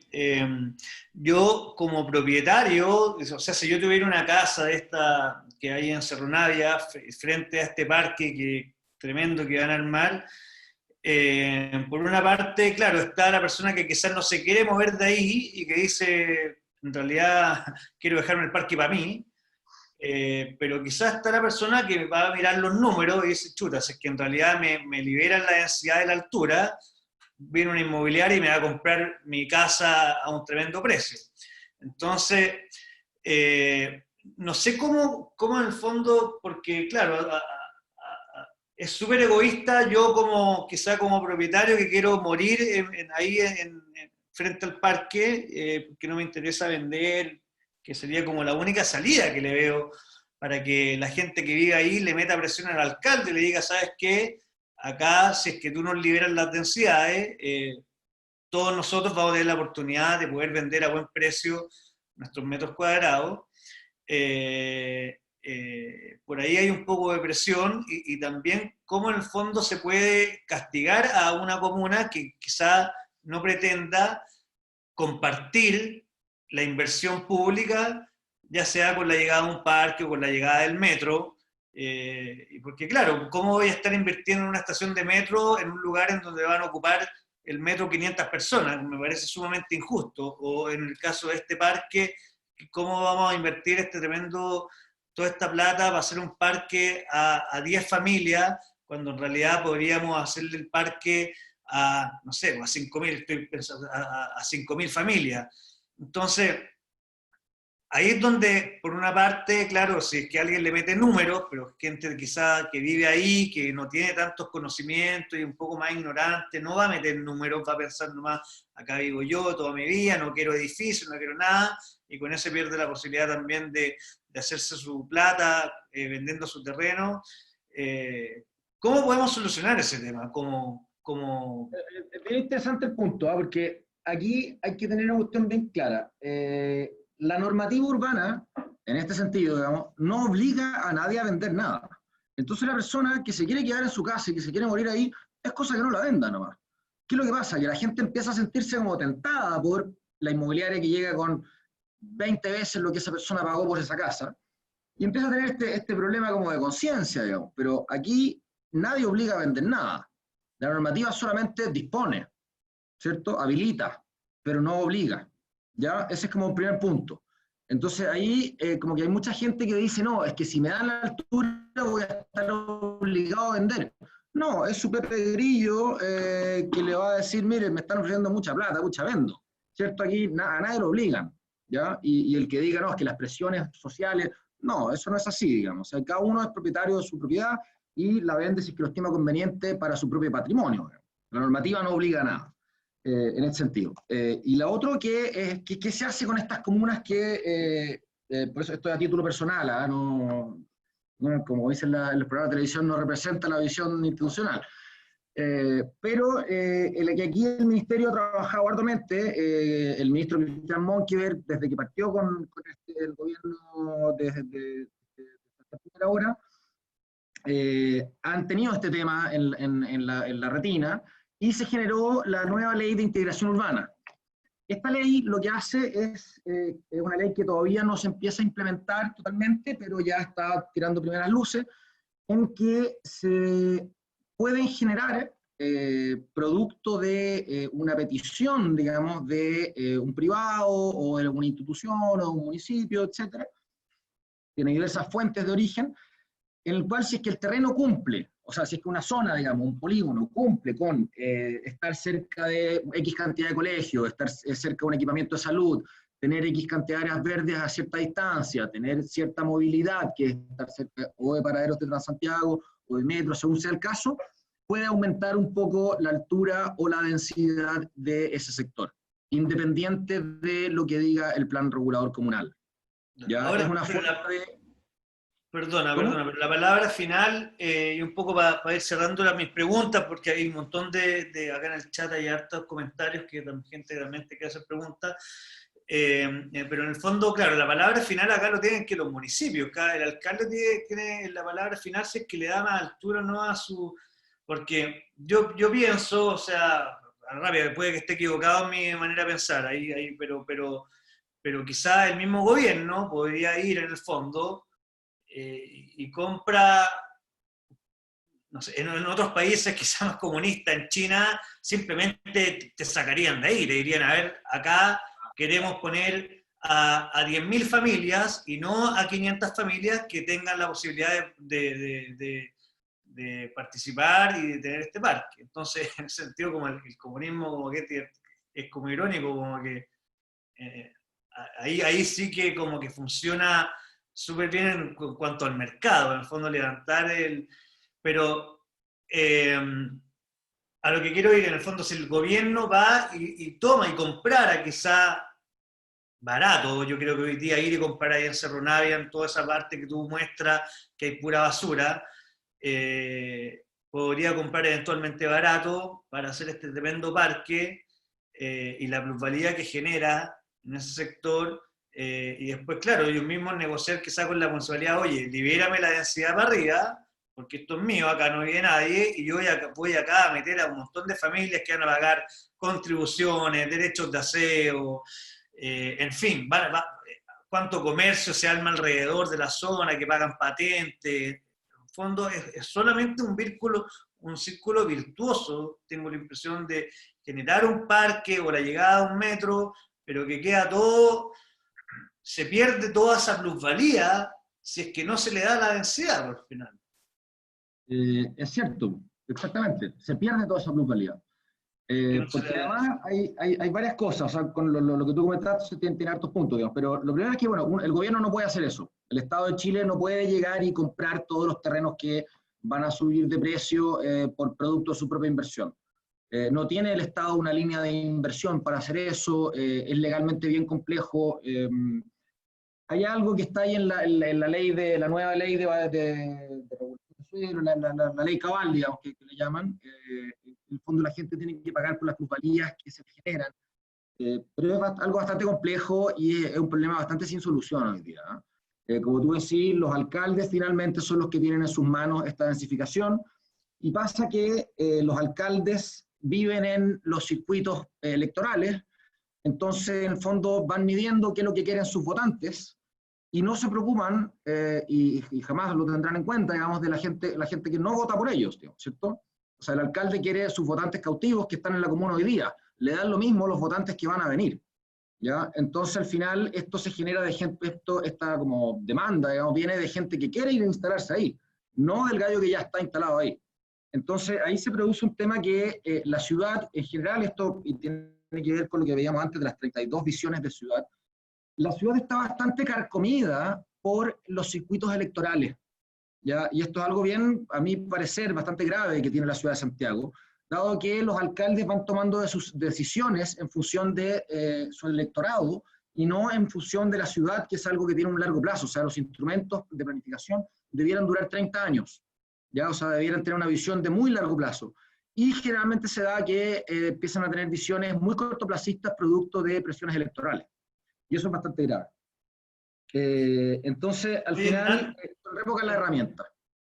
yo como propietario, o sea, si yo tuviera una casa de esta que hay en Cerro Navia, frente a este parque tremendo que van a armar, por una parte, claro, está la persona que quizás no se quiere mover de ahí y que dice, en realidad, quiero dejarme el parque para mí. Pero quizás está la persona que va a mirar los números y dice, chuta, si es que en realidad me liberan la densidad de la altura, viene una inmobiliaria y me va a comprar mi casa a un tremendo precio. Entonces, no sé cómo en el fondo, porque claro, es súper egoísta yo quizá como propietario que quiero morir ahí frente al parque, porque no me interesa vender, que sería como la única salida que le veo para que la gente que vive ahí le meta presión al alcalde y le diga, ¿sabes qué? Acá, si es que tú nos liberas las densidades, todos nosotros vamos a tener la oportunidad de poder vender a buen precio nuestros metros cuadrados. Por ahí hay un poco de presión y también cómo en el fondo se puede castigar a una comuna que quizá no pretenda compartir la inversión pública, ya sea con la llegada de un parque o con la llegada del metro, porque claro, ¿cómo voy a estar invirtiendo en una estación de metro en un lugar en donde van a ocupar el metro 500 personas? Me parece sumamente injusto. O en el caso de este parque, ¿cómo vamos a invertir toda esta plata para hacer un parque a 10 familias, cuando en realidad podríamos hacerle el parque no sé, a 5.000, estoy pensando, a 5.000 familias? Entonces, ahí es donde, por una parte, claro, si es que alguien le mete números, pero gente quizá que vive ahí, que no tiene tantos conocimientos y un poco más ignorante, no va a meter números, va a pensar nomás, acá vivo yo toda mi vida, no quiero edificios, no quiero nada, y con eso pierde la posibilidad también de hacerse su plata vendiendo su terreno. ¿Cómo podemos solucionar ese tema? Es bien interesante el punto, porque aquí hay que tener una cuestión bien clara. La normativa urbana, en este sentido, digamos, no obliga a nadie a vender nada. Entonces la persona que se quiere quedar en su casa y que se quiere morir ahí, es cosa que no la venda nomás. ¿Qué es lo que pasa? Que la gente empieza a sentirse como tentada por la inmobiliaria que llega con 20 veces lo que esa persona pagó por esa casa, y empieza a tener este problema como de conciencia, digamos. Pero aquí nadie obliga a vender nada. La normativa solamente dispone, ¿cierto? Habilita, pero no obliga, ¿ya? Ese es como un primer punto. Entonces ahí como que hay mucha gente que dice, no, es que si me dan la altura voy a estar obligado a vender. No, es su Pepe Grillo que le va a decir, mire, me están ofreciendo mucha plata, mucha vendo. ¿Cierto? Aquí a nadie lo obligan, ¿ya? Y el que diga, no, es que las presiones sociales, no, eso no es así, digamos. O sea, cada uno es propietario de su propiedad y la vende si es que lo estima conveniente para su propio patrimonio. La normativa no obliga a nada. En ese sentido. Y la otra que se hace con estas comunas que, por eso esto es a título personal, no, como dicen en los programas de televisión, no representa la visión institucional. Pero que aquí el Ministerio ha trabajado arduamente, el ministro Cristian Monkever, desde que partió con el gobierno desde esta primera hora, han tenido este tema en la retina, y se generó la nueva ley de integración urbana. Esta ley lo que hace es una ley que todavía no se empieza a implementar totalmente, pero ya está tirando primeras luces, en que se pueden generar, producto de una petición, digamos, de un privado o de alguna institución o un municipio, etcétera, tiene diversas fuentes de origen, en el cual si es que el terreno cumple, o sea, si es que una zona, digamos, un polígono cumple con estar cerca de X cantidad de colegios, estar cerca de un equipamiento de salud, tener X cantidad de áreas verdes a cierta distancia, tener cierta movilidad, que es estar cerca o de paraderos de Transantiago o de metro, según sea el caso, puede aumentar un poco la altura o la densidad de ese sector, independiente de lo que diga el plan regulador comunal. ¿Ya? Ahora, es una forma de... Perdona, ¿Cómo? pero la palabra final, y un poco para ir cerrando mis preguntas, porque hay un montón acá en el chat hay hartos comentarios que gente realmente quiere hacer preguntas, pero en el fondo, claro, la palabra final acá lo tienen que los municipios, el alcalde tiene la palabra final si es que le da más altura o no a su... Porque yo pienso, o sea, rápido, puede que esté equivocado en mi manera de pensar, pero quizá el mismo gobierno podría ir en el fondo y compra, no sé, en otros países quizás más comunistas, en China, simplemente te sacarían de ahí, te dirían, a ver, acá queremos poner a 10.000 familias y no a 500 familias que tengan la posibilidad de participar y de tener este parque. Entonces, en ese sentido, como el comunismo como que es como irónico, como que ahí sí que como que funciona súper bien en cuanto al mercado, en el fondo levantar el... Pero a lo que quiero ir, en el fondo, si el gobierno va y toma y compara quizá barato, yo creo que hoy día ir y comprar ahí en Cerro Navia, en toda esa parte que tú muestras que hay pura basura, podría comprar eventualmente barato para hacer este tremendo parque, y la plusvalía que genera en ese sector, y después, claro, ellos mismos negociar quizá con la municipalidad, oye, libérame la densidad para arriba, porque esto es mío, acá no vive nadie, y yo voy acá a meter a un montón de familias que van a pagar contribuciones, derechos de aseo, en fin, cuánto comercio se arma alrededor de la zona, que pagan patentes. En el fondo es solamente un círculo virtuoso, tengo la impresión de generar un parque o la llegada a un metro, pero que queda todo, se pierde toda esa plusvalía si es que no se le da la densidad al final. Es cierto, exactamente, se pierde toda esa plusvalía. Porque además hay varias cosas, o sea, con lo que tú comentaste tiene hartos puntos, digamos, pero lo primero es que, bueno, el gobierno no puede hacer eso. El Estado de Chile no puede llegar y comprar todos los terrenos que van a subir de precio por producto de su propia inversión. No tiene el Estado una línea de inversión para hacer eso, es legalmente bien complejo. Hay algo que está ahí en la ley la nueva ley de regulación de suelo, la ley Cabal, digamos, que le llaman. En el fondo la gente tiene que pagar por las plusvalías que se generan, pero es algo bastante complejo y es un problema bastante sin solución hoy día. Como tú decís, los alcaldes finalmente son los que tienen en sus manos esta densificación, y pasa que los alcaldes viven en los circuitos electorales, entonces en el fondo van midiendo qué es lo que quieren sus votantes, y no se preocupan, y jamás lo tendrán en cuenta, digamos, de la gente que no vota por ellos, digamos, ¿cierto? O sea, el alcalde quiere sus votantes cautivos que están en la comuna hoy día. Le dan lo mismo los votantes que van a venir. ¿Ya? Entonces, al final, esto se genera de gente, esta como demanda, digamos, viene de gente que quiere ir a instalarse ahí, no del gallo que ya está instalado ahí. Entonces, ahí se produce un tema que la ciudad, en general, esto y tiene que ver con lo que veíamos antes de las 32 visiones de ciudad, la ciudad está bastante carcomida por los circuitos electorales. ¿Ya? Y esto es algo bien, a mi parecer, bastante grave que tiene la ciudad de Santiago, dado que los alcaldes van tomando de sus decisiones en función de su electorado y no en función de la ciudad, que es algo que tiene un largo plazo. O sea, los instrumentos de planificación debieran durar 30 años, ¿ya? O sea, debieran tener una visión de muy largo plazo. Y generalmente se da que empiezan a tener visiones muy cortoplacistas producto de presiones electorales. Y eso es bastante grave. Entonces, al final, revocan la herramienta.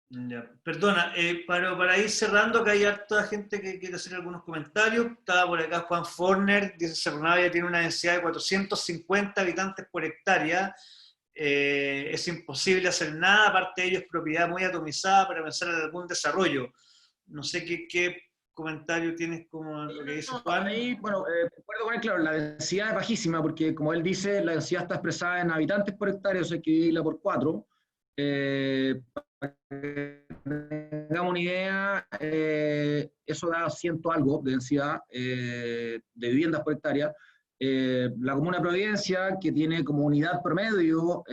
Ya. Perdona, para ir cerrando, que hay harta gente que quiere hacer algunos comentarios. Estaba por acá Juan Forner, dice Cerro Navia tiene una densidad de 450 habitantes por hectárea. Es imposible hacer nada, aparte de ello es propiedad muy atomizada para pensar en algún desarrollo. No sé qué comentario tienes como lo que dice Juan. Ahí, bueno, recuerdo con él, claro, la densidad es bajísima, porque como él dice, la densidad está expresada en habitantes por hectárea, o sea, hay que dividirla por 4. Para que tengamos una idea, eso da 100 algo de densidad de viviendas por hectárea. La comuna de Providencia, que tiene como unidad promedio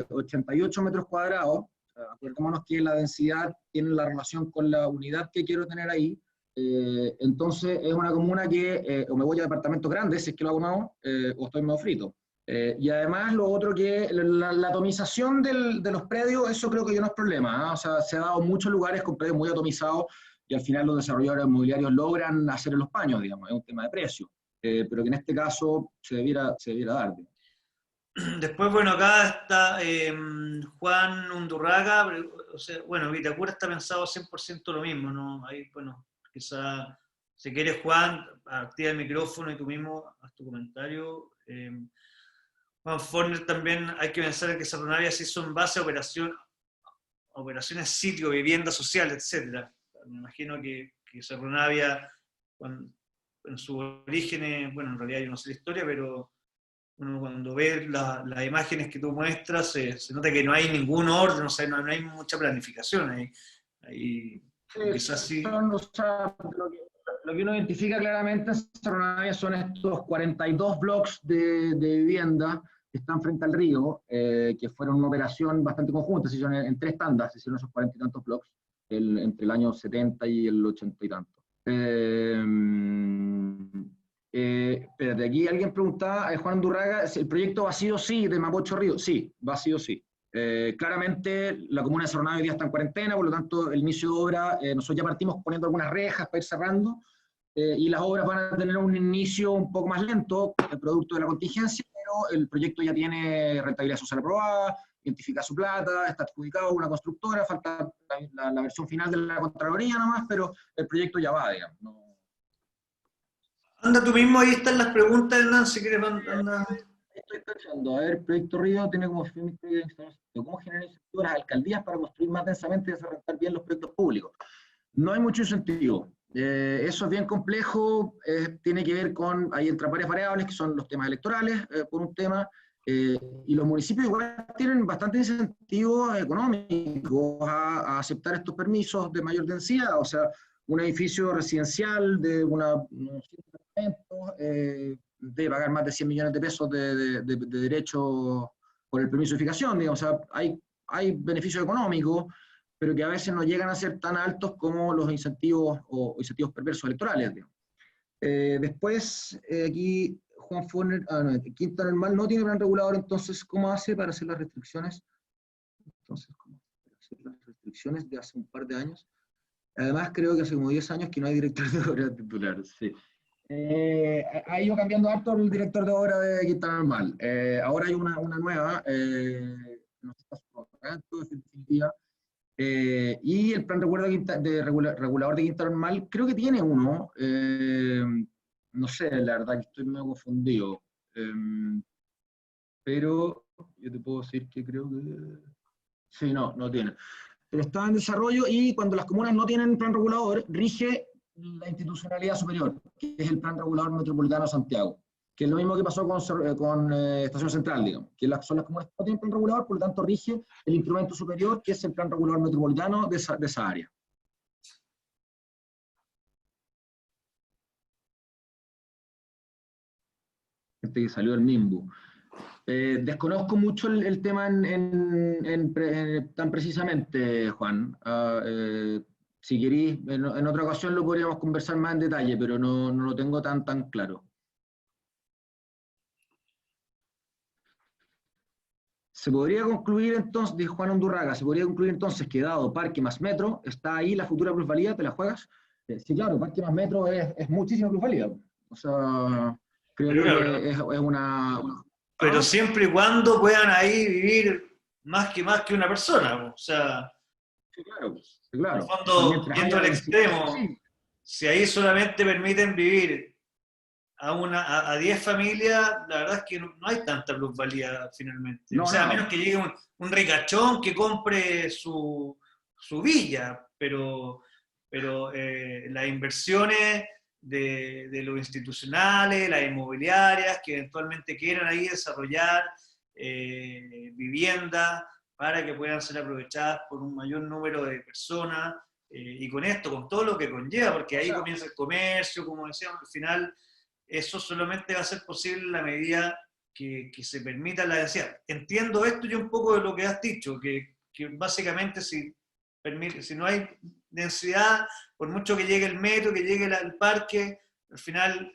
88 metros cuadrados, acordémonos que la densidad tiene la relación con la unidad que quiero tener ahí. Entonces es una comuna que o me voy a departamentos grandes, si es que lo hago nuevo, o estoy medio frito. Y además lo otro que la atomización de los predios, eso creo que ya no es problema, ¿eh? O sea, se ha dado en muchos lugares con predios muy atomizados y al final los desarrolladores inmobiliarios logran hacer en los paños, digamos, es un tema de precio. Pero que en este caso se debiera dar. Después, bueno, acá está Juan Undurraga, o sea, bueno, Vitacura está pensado 100% lo mismo, ¿no? Ahí, bueno, quizá, si quieres, Juan, activa el micrófono y tú mismo haz tu comentario. Juan Forner también hay que pensar en que Cerro Navia se hizo en base a operaciones sitio, vivienda social, etc. Me imagino que Cerro Navia, en sus orígenes, bueno, en realidad yo no sé la historia, pero uno cuando ve las imágenes que tú muestras, se nota que no hay ningún orden, o sea, no hay mucha planificación. Quizás sí. O sea, lo que uno identifica claramente en Cerro Navia son estos 42 blocks de vivienda que están frente al río, que fueron una operación bastante conjunta, se hicieron en 3 tandas, se hicieron esos 40 y tantos blocks entre el año 70 y el 80 y tanto. Espérate, aquí alguien preguntaba, Juan Durraga, ¿el proyecto va sí o sí de Mapocho Río? Sí, va sí o sí. Claramente la comuna de Cerro Navia hoy día está en cuarentena, por lo tanto el inicio de obra, nosotros ya partimos poniendo algunas rejas para ir cerrando, y las obras van a tener un inicio un poco más lento, producto de la contingencia, pero el proyecto ya tiene rentabilidad social aprobada, identifica su plata, está adjudicado a una constructora, falta la versión final de la Contraloría nomás, pero el proyecto ya va, digamos. No. Anda tú mismo, ahí están las preguntas, Hernán, si quieres, anda. Estoy pensando, a ver, el proyecto Río tiene como fin cómo generar incentivos a las alcaldías para construir más densamente y desarrollar bien los proyectos públicos. No hay mucho incentivo. Eso es bien complejo, tiene que ver con, ahí entran varias variables que son los temas electorales, por un tema, y los municipios igual tienen bastante incentivos económicos a aceptar estos permisos de mayor densidad, o sea, un edificio residencial de unos 100 departamentos, de pagar más de 100 millones de pesos de derecho por el permiso de edificación, digamos, o sea, hay beneficios económicos, pero que a veces no llegan a ser tan altos como los incentivos o incentivos perversos electorales, digamos. Después, aquí Juan Forner, no, Quinta Normal no tiene plan regulador, entonces, ¿cómo hace para hacer las restricciones? Entonces, ¿cómo hacer las restricciones de hace un par de años? Además, creo que hace como 10 años que no hay director de obra titular, sí. Ha ido cambiando harto el director de obra de Quinta Normal. Ahora hay una nueva, no sé si definitiva, y el plan regulador de Quinta Normal, creo que tiene uno, no sé, la verdad que estoy medio confundido, pero yo te puedo decir que creo que... Sí, no tiene. pero está en desarrollo, y cuando las comunas no tienen plan regulador, rige la institucionalidad superior, que es el Plan Regulador Metropolitano de Santiago, que es lo mismo que pasó con Estación Central, digamos, que son las comunas que no tienen plan regulador, por lo tanto rige el instrumento superior, que es el Plan Regulador Metropolitano de esa área. Este que salió el MIMBU. Desconozco mucho el tema tan precisamente, Juan. Si queréis, en otra ocasión lo podríamos conversar más en detalle, pero no lo tengo tan claro. Se podría concluir entonces, dijo Juan Undurraga, se podría concluir entonces que dado parque más metro, está ahí la futura plusvalía, ¿te la juegas? Sí, claro, parque más metro es muchísima plusvalía. O sea, creo yo que es una... Pero siempre y cuando puedan ahí vivir más que una persona, o sea... Sí, claro. Claro. En el fondo, yendo al extremo, sí. Si ahí solamente permiten vivir a 10 familias, la verdad es que no hay tanta plusvalía finalmente. No, o sea, a menos que llegue un ricachón que compre su villa, pero las inversiones de los institucionales, las inmobiliarias, que eventualmente quieran ahí desarrollar viviendas, para que puedan ser aprovechadas por un mayor número de personas, y con esto, con todo lo que conlleva, porque ahí comienza el comercio, como decíamos, al final, eso solamente va a ser posible en la medida que se permita la densidad. Entiendo esto y un poco de lo que has dicho, que básicamente si no hay densidad, por mucho que llegue el metro, que llegue el parque, al final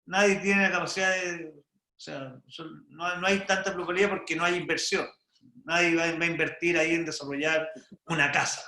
nadie tiene la capacidad de... O sea, no hay tanta plusvalía porque no hay inversión. Nadie va a invertir ahí en desarrollar una casa.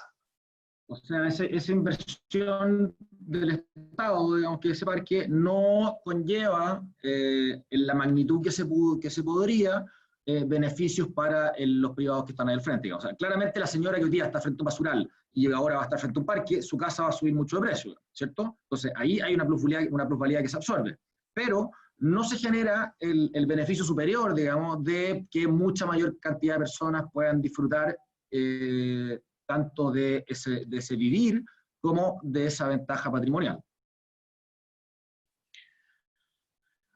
O sea, esa inversión del Estado, digamos, que ese parque no conlleva en la magnitud que se podría beneficios para los privados que están ahí al frente. Digamos. O sea, claramente la señora que hoy día está frente a un basural y ahora va a estar frente a un parque, su casa va a subir mucho de precio, ¿cierto? Entonces ahí hay una plusvalía que se absorbe. Pero no se genera el beneficio superior, digamos, de que mucha mayor cantidad de personas puedan disfrutar tanto de ese vivir como de esa ventaja patrimonial.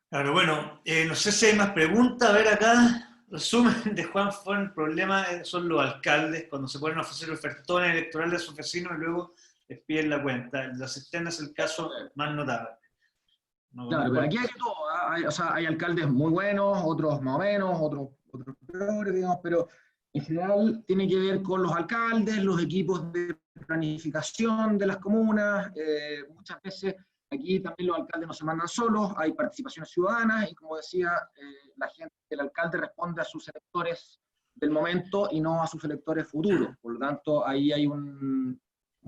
Claro, bueno, no sé si hay más preguntas. A ver acá, resumen de Juan Fon, el problema son los alcaldes, cuando se ponen a ofrecer ofertones electorales a sus vecinos y luego les piden la cuenta. La Cisterna es el caso más notable. Claro, pero aquí hay todo, o sea, hay alcaldes muy buenos, otros más o menos, otros peores, digamos, pero en general tiene que ver con los alcaldes, los equipos de planificación de las comunas. Muchas veces aquí también los alcaldes no se mandan solos, hay participaciones ciudadanas y, como decía, el alcalde responde a sus electores del momento y no a sus electores futuros. Por lo tanto, ahí hay un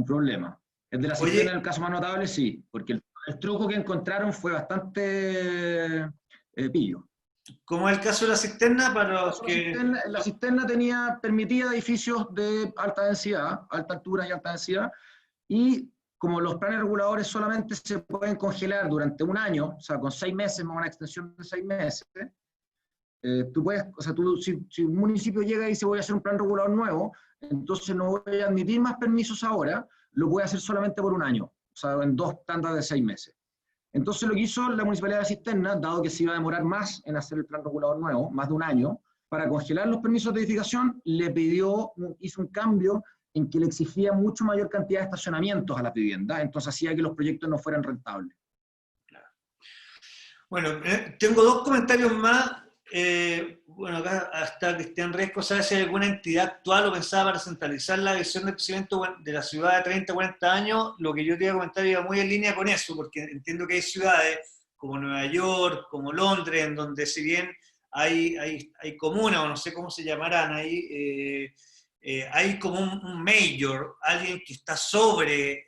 problema. El de la Cisterna, en el caso más notable, sí, porque el truco que encontraron fue bastante pillo. ¿Cómo es el caso de la Cisterna? La Cisterna permitía edificios de alta densidad, alta altura y alta densidad, y como los planes reguladores solamente se pueden congelar durante un año, o sea, con 6 meses, más una extensión de 6 meses, tú puedes, o sea, si un municipio llega y dice voy a hacer un plan regulador nuevo, entonces no voy a admitir más permisos ahora, lo puede hacer solamente por un año, o sea, en 2 tandas de 6 meses. Entonces lo que hizo la Municipalidad de Cisterna, dado que se iba a demorar más en hacer el plan regulador nuevo, más de un año, para congelar los permisos de edificación, hizo un cambio en que le exigía mucho mayor cantidad de estacionamientos a las viviendas, entonces hacía que los proyectos no fueran rentables. Claro. Bueno, tengo 2 comentarios más. Bueno, acá está Cristian Resco, ¿sabe si hay alguna entidad actual o pensada para centralizar la visión del crecimiento de la ciudad de 30 o 40 años? Lo que yo te iba a comentar iba muy en línea con eso, porque entiendo que hay ciudades como Nueva York, como Londres, en donde si bien hay comunas, o no sé cómo se llamarán ahí, hay como un mayor, alguien que está sobre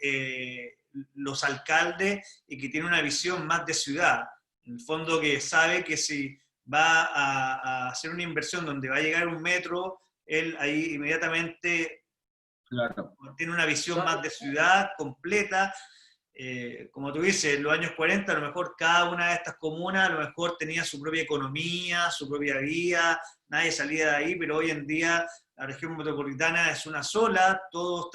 los alcaldes y que tiene una visión más de ciudad. En el fondo, que sabe que si va a hacer una inversión donde va a llegar un metro, él ahí inmediatamente tiene una visión más de ciudad completa. Como tú dices, en los años 40 a lo mejor cada una de estas comunas a lo mejor tenía su propia economía, su propia vida, nadie salía de ahí, pero hoy en día la región metropolitana es una sola, todos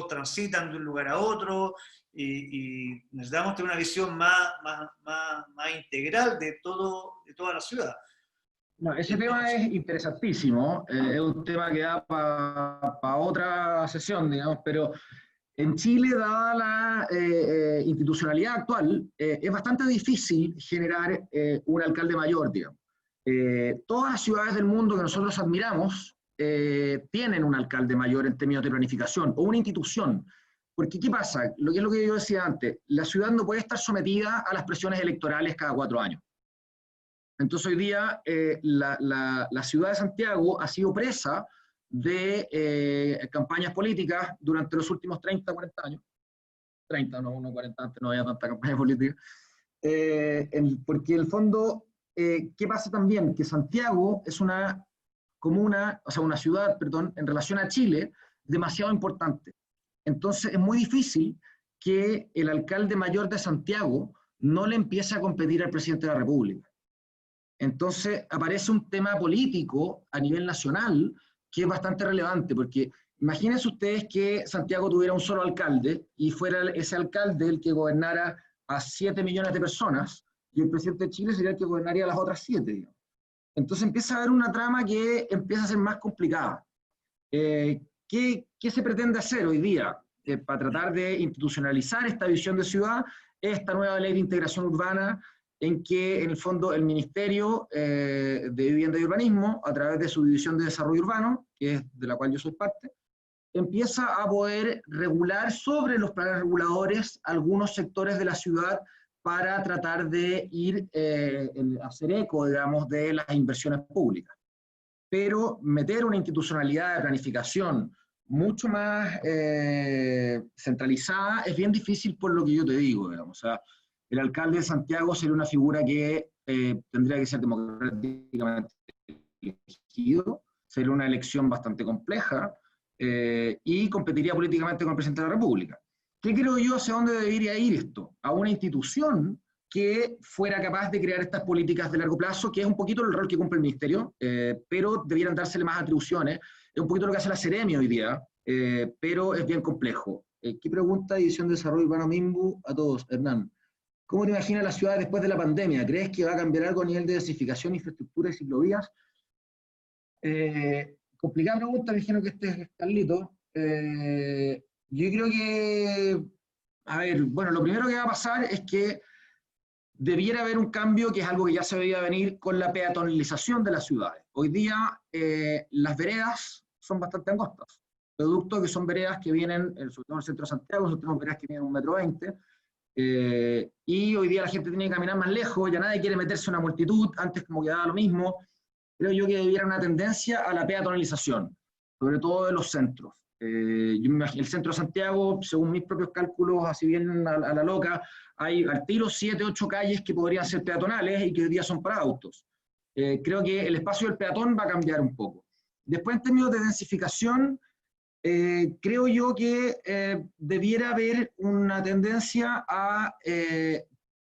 transitan de un lugar a otro, y necesitamos tener una visión más integral de toda la ciudad. No, ese tema es interesantísimo, es un tema que da para otra sesión, digamos, pero en Chile, dada la institucionalidad actual, es bastante difícil generar un alcalde mayor, digamos. Todas las ciudades del mundo que nosotros admiramos tienen un alcalde mayor en términos de planificación, o una institución. Porque, ¿qué pasa? Lo que es lo que yo decía antes, la ciudad no puede estar sometida a las presiones electorales cada 4 años. Entonces hoy día la ciudad de Santiago ha sido presa de campañas políticas durante los últimos 30, 40 años. 30, no 40, antes no había tanta campaña política. Porque en el fondo, ¿qué pasa también? Que Santiago es una comuna, o sea, una ciudad, perdón, en relación a Chile, demasiado importante. Entonces es muy difícil que el alcalde mayor de Santiago no le empiece a competir al presidente de la República. Entonces aparece un tema político a nivel nacional que es bastante relevante, porque imagínense ustedes que Santiago tuviera un solo alcalde y fuera ese alcalde el que gobernara a 7 millones de personas, y el presidente de Chile sería el que gobernaría a las otras 7, digamos. Entonces empieza a haber una trama que empieza a ser más complicada. ¿Qué se pretende hacer hoy día para tratar de institucionalizar esta visión de ciudad? Esta nueva ley de integración urbana, en que en el fondo el Ministerio de Vivienda y Urbanismo, a través de su División de Desarrollo Urbano, que es de la cual yo soy parte, empieza a poder regular sobre los planes reguladores algunos sectores de la ciudad para tratar de hacer eco, digamos, de las inversiones públicas. Pero meter una institucionalidad de planificación mucho más centralizada es bien difícil por lo que yo te digo, digamos. O sea, el alcalde de Santiago sería una figura que tendría que ser democráticamente elegido, sería una elección bastante compleja y competiría políticamente con el presidente de la República. ¿Qué creo yo hacia dónde debería ir esto? A una institución que fuera capaz de crear estas políticas de largo plazo, que es un poquito el rol que cumple el Ministerio, pero debieran dársele más atribuciones. Es un poquito lo que hace la Seremi hoy día, pero es bien complejo. ¿Qué pregunta División de Desarrollo Urbano Mimbu a todos? Hernán, ¿cómo te imaginas la ciudad después de la pandemia? ¿Crees que va a cambiar algo a nivel de densificación, infraestructura y ciclovías? Complicada pregunta, me imagino que este es Carlito. Yo creo que, a ver, bueno, lo primero que va a pasar es que debiera haber un cambio, que es algo que ya se veía venir, con la peatonalización de las ciudades. Hoy día las veredas son bastante angostas, producto que son veredas que vienen, sobre todo en el centro de Santiago, nosotros tenemos veredas que vienen 1,20 m, y hoy día la gente tiene que caminar más lejos, ya nadie quiere meterse en una multitud, antes como que daba lo mismo. Creo yo que debiera una tendencia a la peatonalización, sobre todo de los centros. Yo me imagino, el centro de Santiago, según mis propios cálculos, así bien a la loca, hay al tiro 7, 8 calles que podrían ser peatonales y que hoy día son para autos. Creo que el espacio del peatón va a cambiar un poco. Después, en términos de densificación, creo yo que debiera haber una tendencia a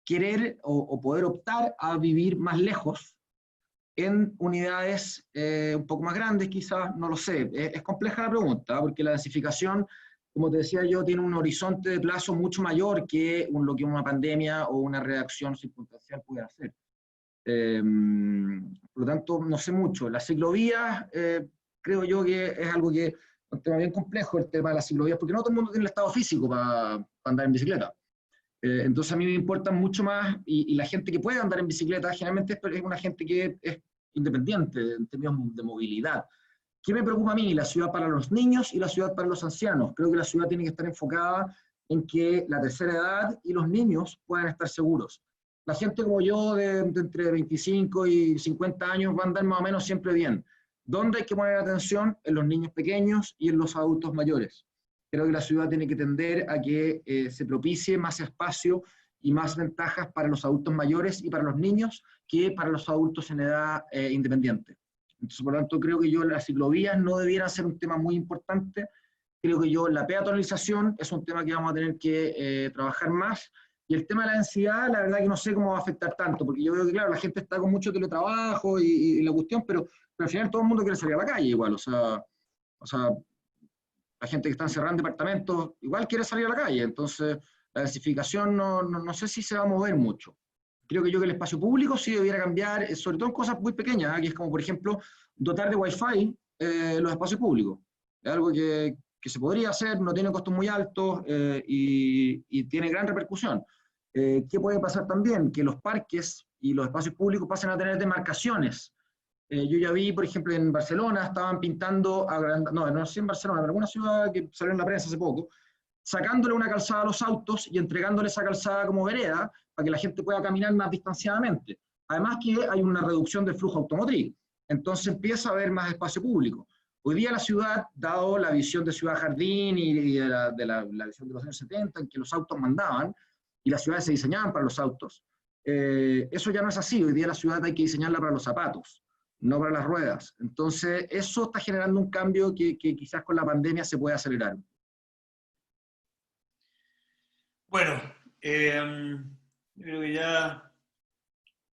querer o poder optar a vivir más lejos, en unidades un poco más grandes quizás, no lo sé. Es compleja la pregunta, porque la densificación, como te decía yo, tiene un horizonte de plazo mucho mayor que lo que una pandemia o una reacción circunstancial pudiera hacer. Por lo tanto, no sé mucho. Las ciclovías, creo yo que es algo que es un tema bien complejo, el tema de las ciclovías, porque no todo el mundo tiene el estado físico para andar en bicicleta. Entonces a mí me importa mucho más, y la gente que puede andar en bicicleta generalmente es una gente que es independiente en términos de movilidad. ¿Qué me preocupa a mí? La ciudad para los niños y la ciudad para los ancianos. Creo que la ciudad tiene que estar enfocada en que la tercera edad y los niños puedan estar seguros. La gente como yo, de entre 25 y 50 años, va a andar más o menos siempre bien. ¿Dónde hay que poner atención? En los niños pequeños y en los adultos mayores. Creo que la ciudad tiene que tender a que se propicie más espacio y más ventajas para los adultos mayores y para los niños que para los adultos en edad independiente. Entonces, por lo tanto, creo que las ciclovías no debieran ser un tema muy importante. Creo que la peatonalización es un tema que vamos a tener que trabajar más, Y el tema de la densidad, la verdad que no sé cómo va a afectar tanto, porque yo veo que, claro, la gente está con mucho teletrabajo y la cuestión, pero al final todo el mundo quiere salir a la calle igual, o sea, la gente que está encerrada en departamentos igual quiere salir a la calle, entonces la densificación no sé si se va a mover mucho. Creo que el espacio público sí debiera cambiar, sobre todo en cosas muy pequeñas, ¿eh? Que es como, por ejemplo, dotar de Wi-Fi los espacios públicos. Es algo que se podría hacer, no tiene costos muy altos y tiene gran repercusión. ¿Qué puede pasar también? Que los parques y los espacios públicos pasen a tener demarcaciones. Yo ya vi, por ejemplo, en Barcelona estaban pintando, no sé en Barcelona, en alguna ciudad que salió en la prensa hace poco, sacándole una calzada a los autos y entregándole esa calzada como vereda para que la gente pueda caminar más distanciadamente. Además que hay una reducción del flujo automotriz, entonces empieza a haber más espacio público. Hoy día la ciudad, dado la visión de ciudad jardín y la visión de los años 70, en que los autos mandaban y las ciudades se diseñaban para los autos, eso ya no es así. Hoy día la ciudad hay que diseñarla para los zapatos, no para las ruedas. Entonces, eso está generando un cambio que quizás con la pandemia se puede acelerar. Bueno, creo que ya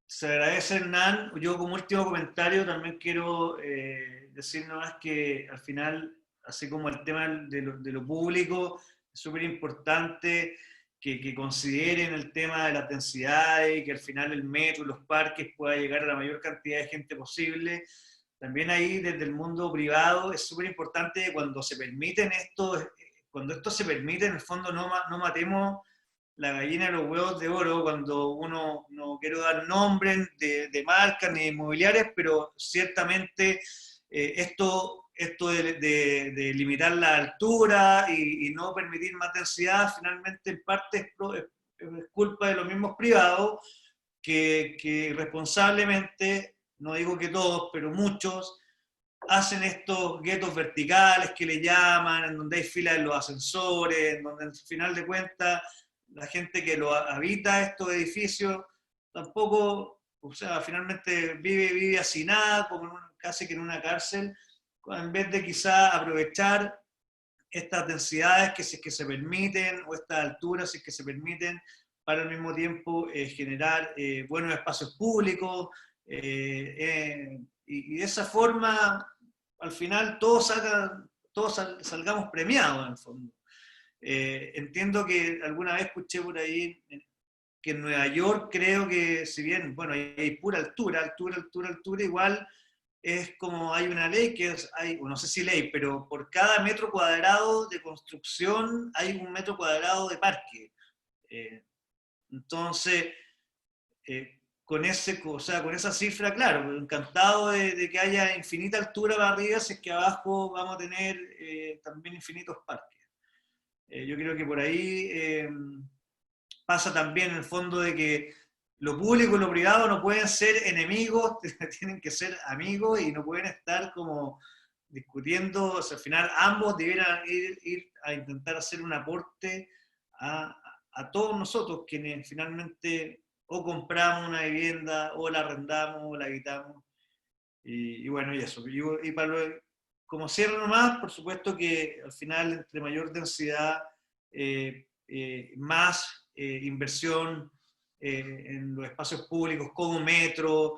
se agradece, Hernán. Yo como último comentario también quiero decir nomás que al final, así como el tema de lo público, es súper importante que consideren el tema de las densidades y que al final el metro y los parques pueda llegar a la mayor cantidad de gente posible. También ahí desde el mundo privado es súper importante cuando se permiten estos, cuando esto se permite, en el fondo no matemos la gallina de los huevos de oro, cuando uno, no quiero dar nombres de marcas ni inmobiliarias, pero ciertamente esto de limitar la altura y no permitir más densidad, finalmente en parte es culpa de los mismos privados que responsablemente, no digo que todos, pero muchos, hacen estos guetos verticales que le llaman, en donde hay filas en los ascensores, en donde al final de cuentas la gente que lo habita estos edificios tampoco, o sea, finalmente vive hacinada, como casi que en una cárcel, en vez de quizá aprovechar estas densidades que se permiten, o estas alturas si es que se permiten, para al mismo tiempo generar buenos espacios públicos, y de esa forma, al final, todos salgamos premiados, en el fondo. Entiendo que alguna vez escuché por ahí que en Nueva York creo que, si bien, bueno, hay pura altura, igual es como hay una ley que hay, no sé si ley, pero por cada metro cuadrado de construcción hay un metro cuadrado de parque. Entonces, con esa cifra, claro, encantado de que haya infinita altura para arriba, si es que abajo vamos a tener también infinitos parques. Yo creo que por ahí pasa también en el fondo de que lo público y lo privado no pueden ser enemigos, tienen que ser amigos y no pueden estar como discutiendo, o sea, al final ambos debieran ir a intentar hacer un aporte a todos nosotros, quienes finalmente o compramos una vivienda, o la arrendamos, o la habitamos, y bueno, y eso. Y como cierre nomás, por supuesto que al final, entre mayor densidad, más inversión en los espacios públicos como metro,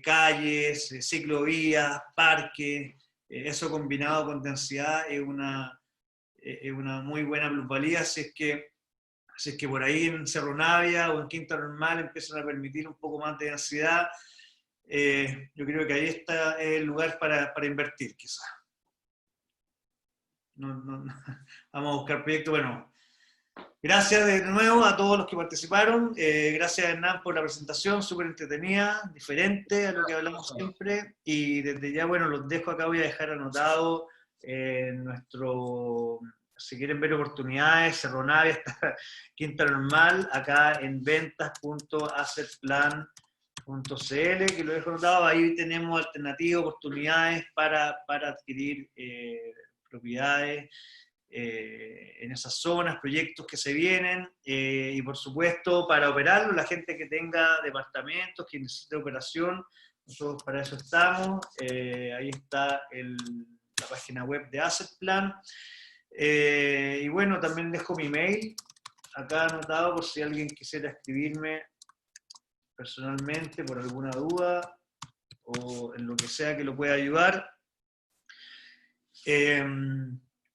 calles, ciclovías, parques, eso combinado con densidad es una muy buena plusvalía, si es que por ahí en Cerro Navia o en Quinta Normal empiezan a permitir un poco más de densidad. Yo creo que ahí está el lugar para invertir, quizás. Vamos a buscar proyectos. Bueno, gracias de nuevo a todos los que participaron. Gracias, Hernán, por la presentación, súper entretenida, diferente a lo que hablamos siempre. Y desde ya, bueno, los dejo acá, voy a dejar anotado nuestro... Si quieren ver oportunidades, Cerro Navia, está Quinta Normal, acá en ventas.assetplan.cl, que lo dejo anotado. Ahí tenemos alternativas, oportunidades para adquirir propiedades en esas zonas, proyectos que se vienen, y por supuesto para operarlo, la gente que tenga departamentos, que necesite operación, nosotros para eso estamos. Ahí está la página web de Asset Plan. Y bueno, también dejo mi mail, acá anotado por si alguien quisiera escribirme personalmente por alguna duda o en lo que sea que lo pueda ayudar.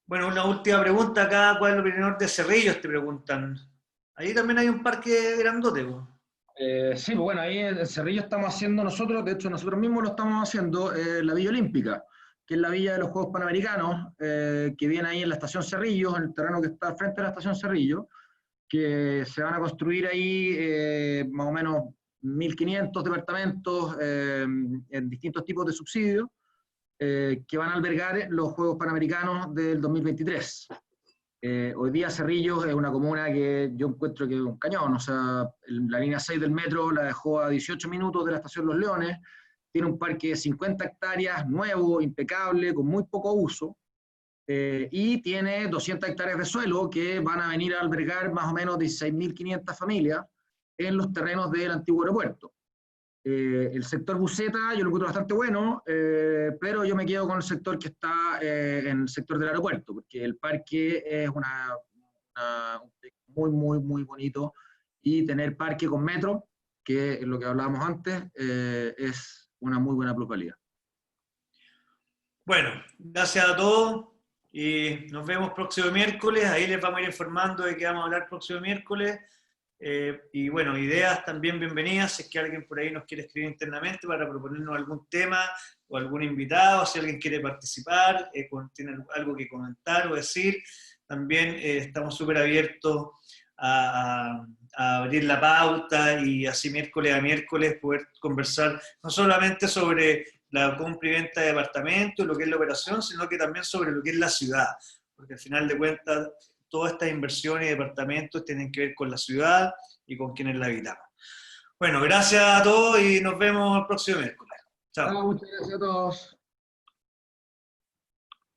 Bueno, una última pregunta acá, ¿cuál es la opinión de Cerrillos? Te preguntan. Ahí también hay un parque grandote, po. Sí, pues bueno, ahí en Cerrillo estamos haciendo nosotros, de hecho nosotros mismos lo estamos haciendo, la Villa Olímpica, que es la villa de los Juegos Panamericanos, que viene ahí en la estación Cerrillo, en el terreno que está al frente de la estación Cerrillo, que se van a construir ahí más o menos 1.500 departamentos en distintos tipos de subsidios, que van a albergar los Juegos Panamericanos del 2023. Hoy día Cerrillos es una comuna que yo encuentro que es un cañón, o sea, la línea 6 del metro la dejó a 18 minutos de la estación Los Leones, tiene un parque de 50 hectáreas, nuevo, impecable, con muy poco uso, y tiene 200 hectáreas de suelo que van a venir a albergar más o menos 16.500 familias en los terrenos del antiguo aeropuerto. El sector buseta yo lo encuentro bastante bueno, pero yo me quedo con el sector que está en el sector del aeropuerto, porque el parque es un muy bonito, y tener parque con metro, que es lo que hablábamos antes, es una muy buena plusvalía. Bueno, gracias a todos y nos vemos próximo miércoles. Ahí les vamos a ir informando de qué vamos a hablar próximo miércoles. Y bueno, ideas también bienvenidas, si es que alguien por ahí nos quiere escribir internamente para proponernos algún tema o algún invitado, si alguien quiere participar, tiene algo que comentar o decir, también estamos súper abiertos a abrir la pauta y así miércoles a miércoles poder conversar no solamente sobre la compra y venta de departamentos, lo que es la operación, sino que también sobre lo que es la ciudad, porque al final de cuentas todas estas inversiones y departamentos tienen que ver con la ciudad y con quienes la habitamos. Bueno, gracias a todos y nos vemos el próximo miércoles. Chao. Muchas gracias a todos.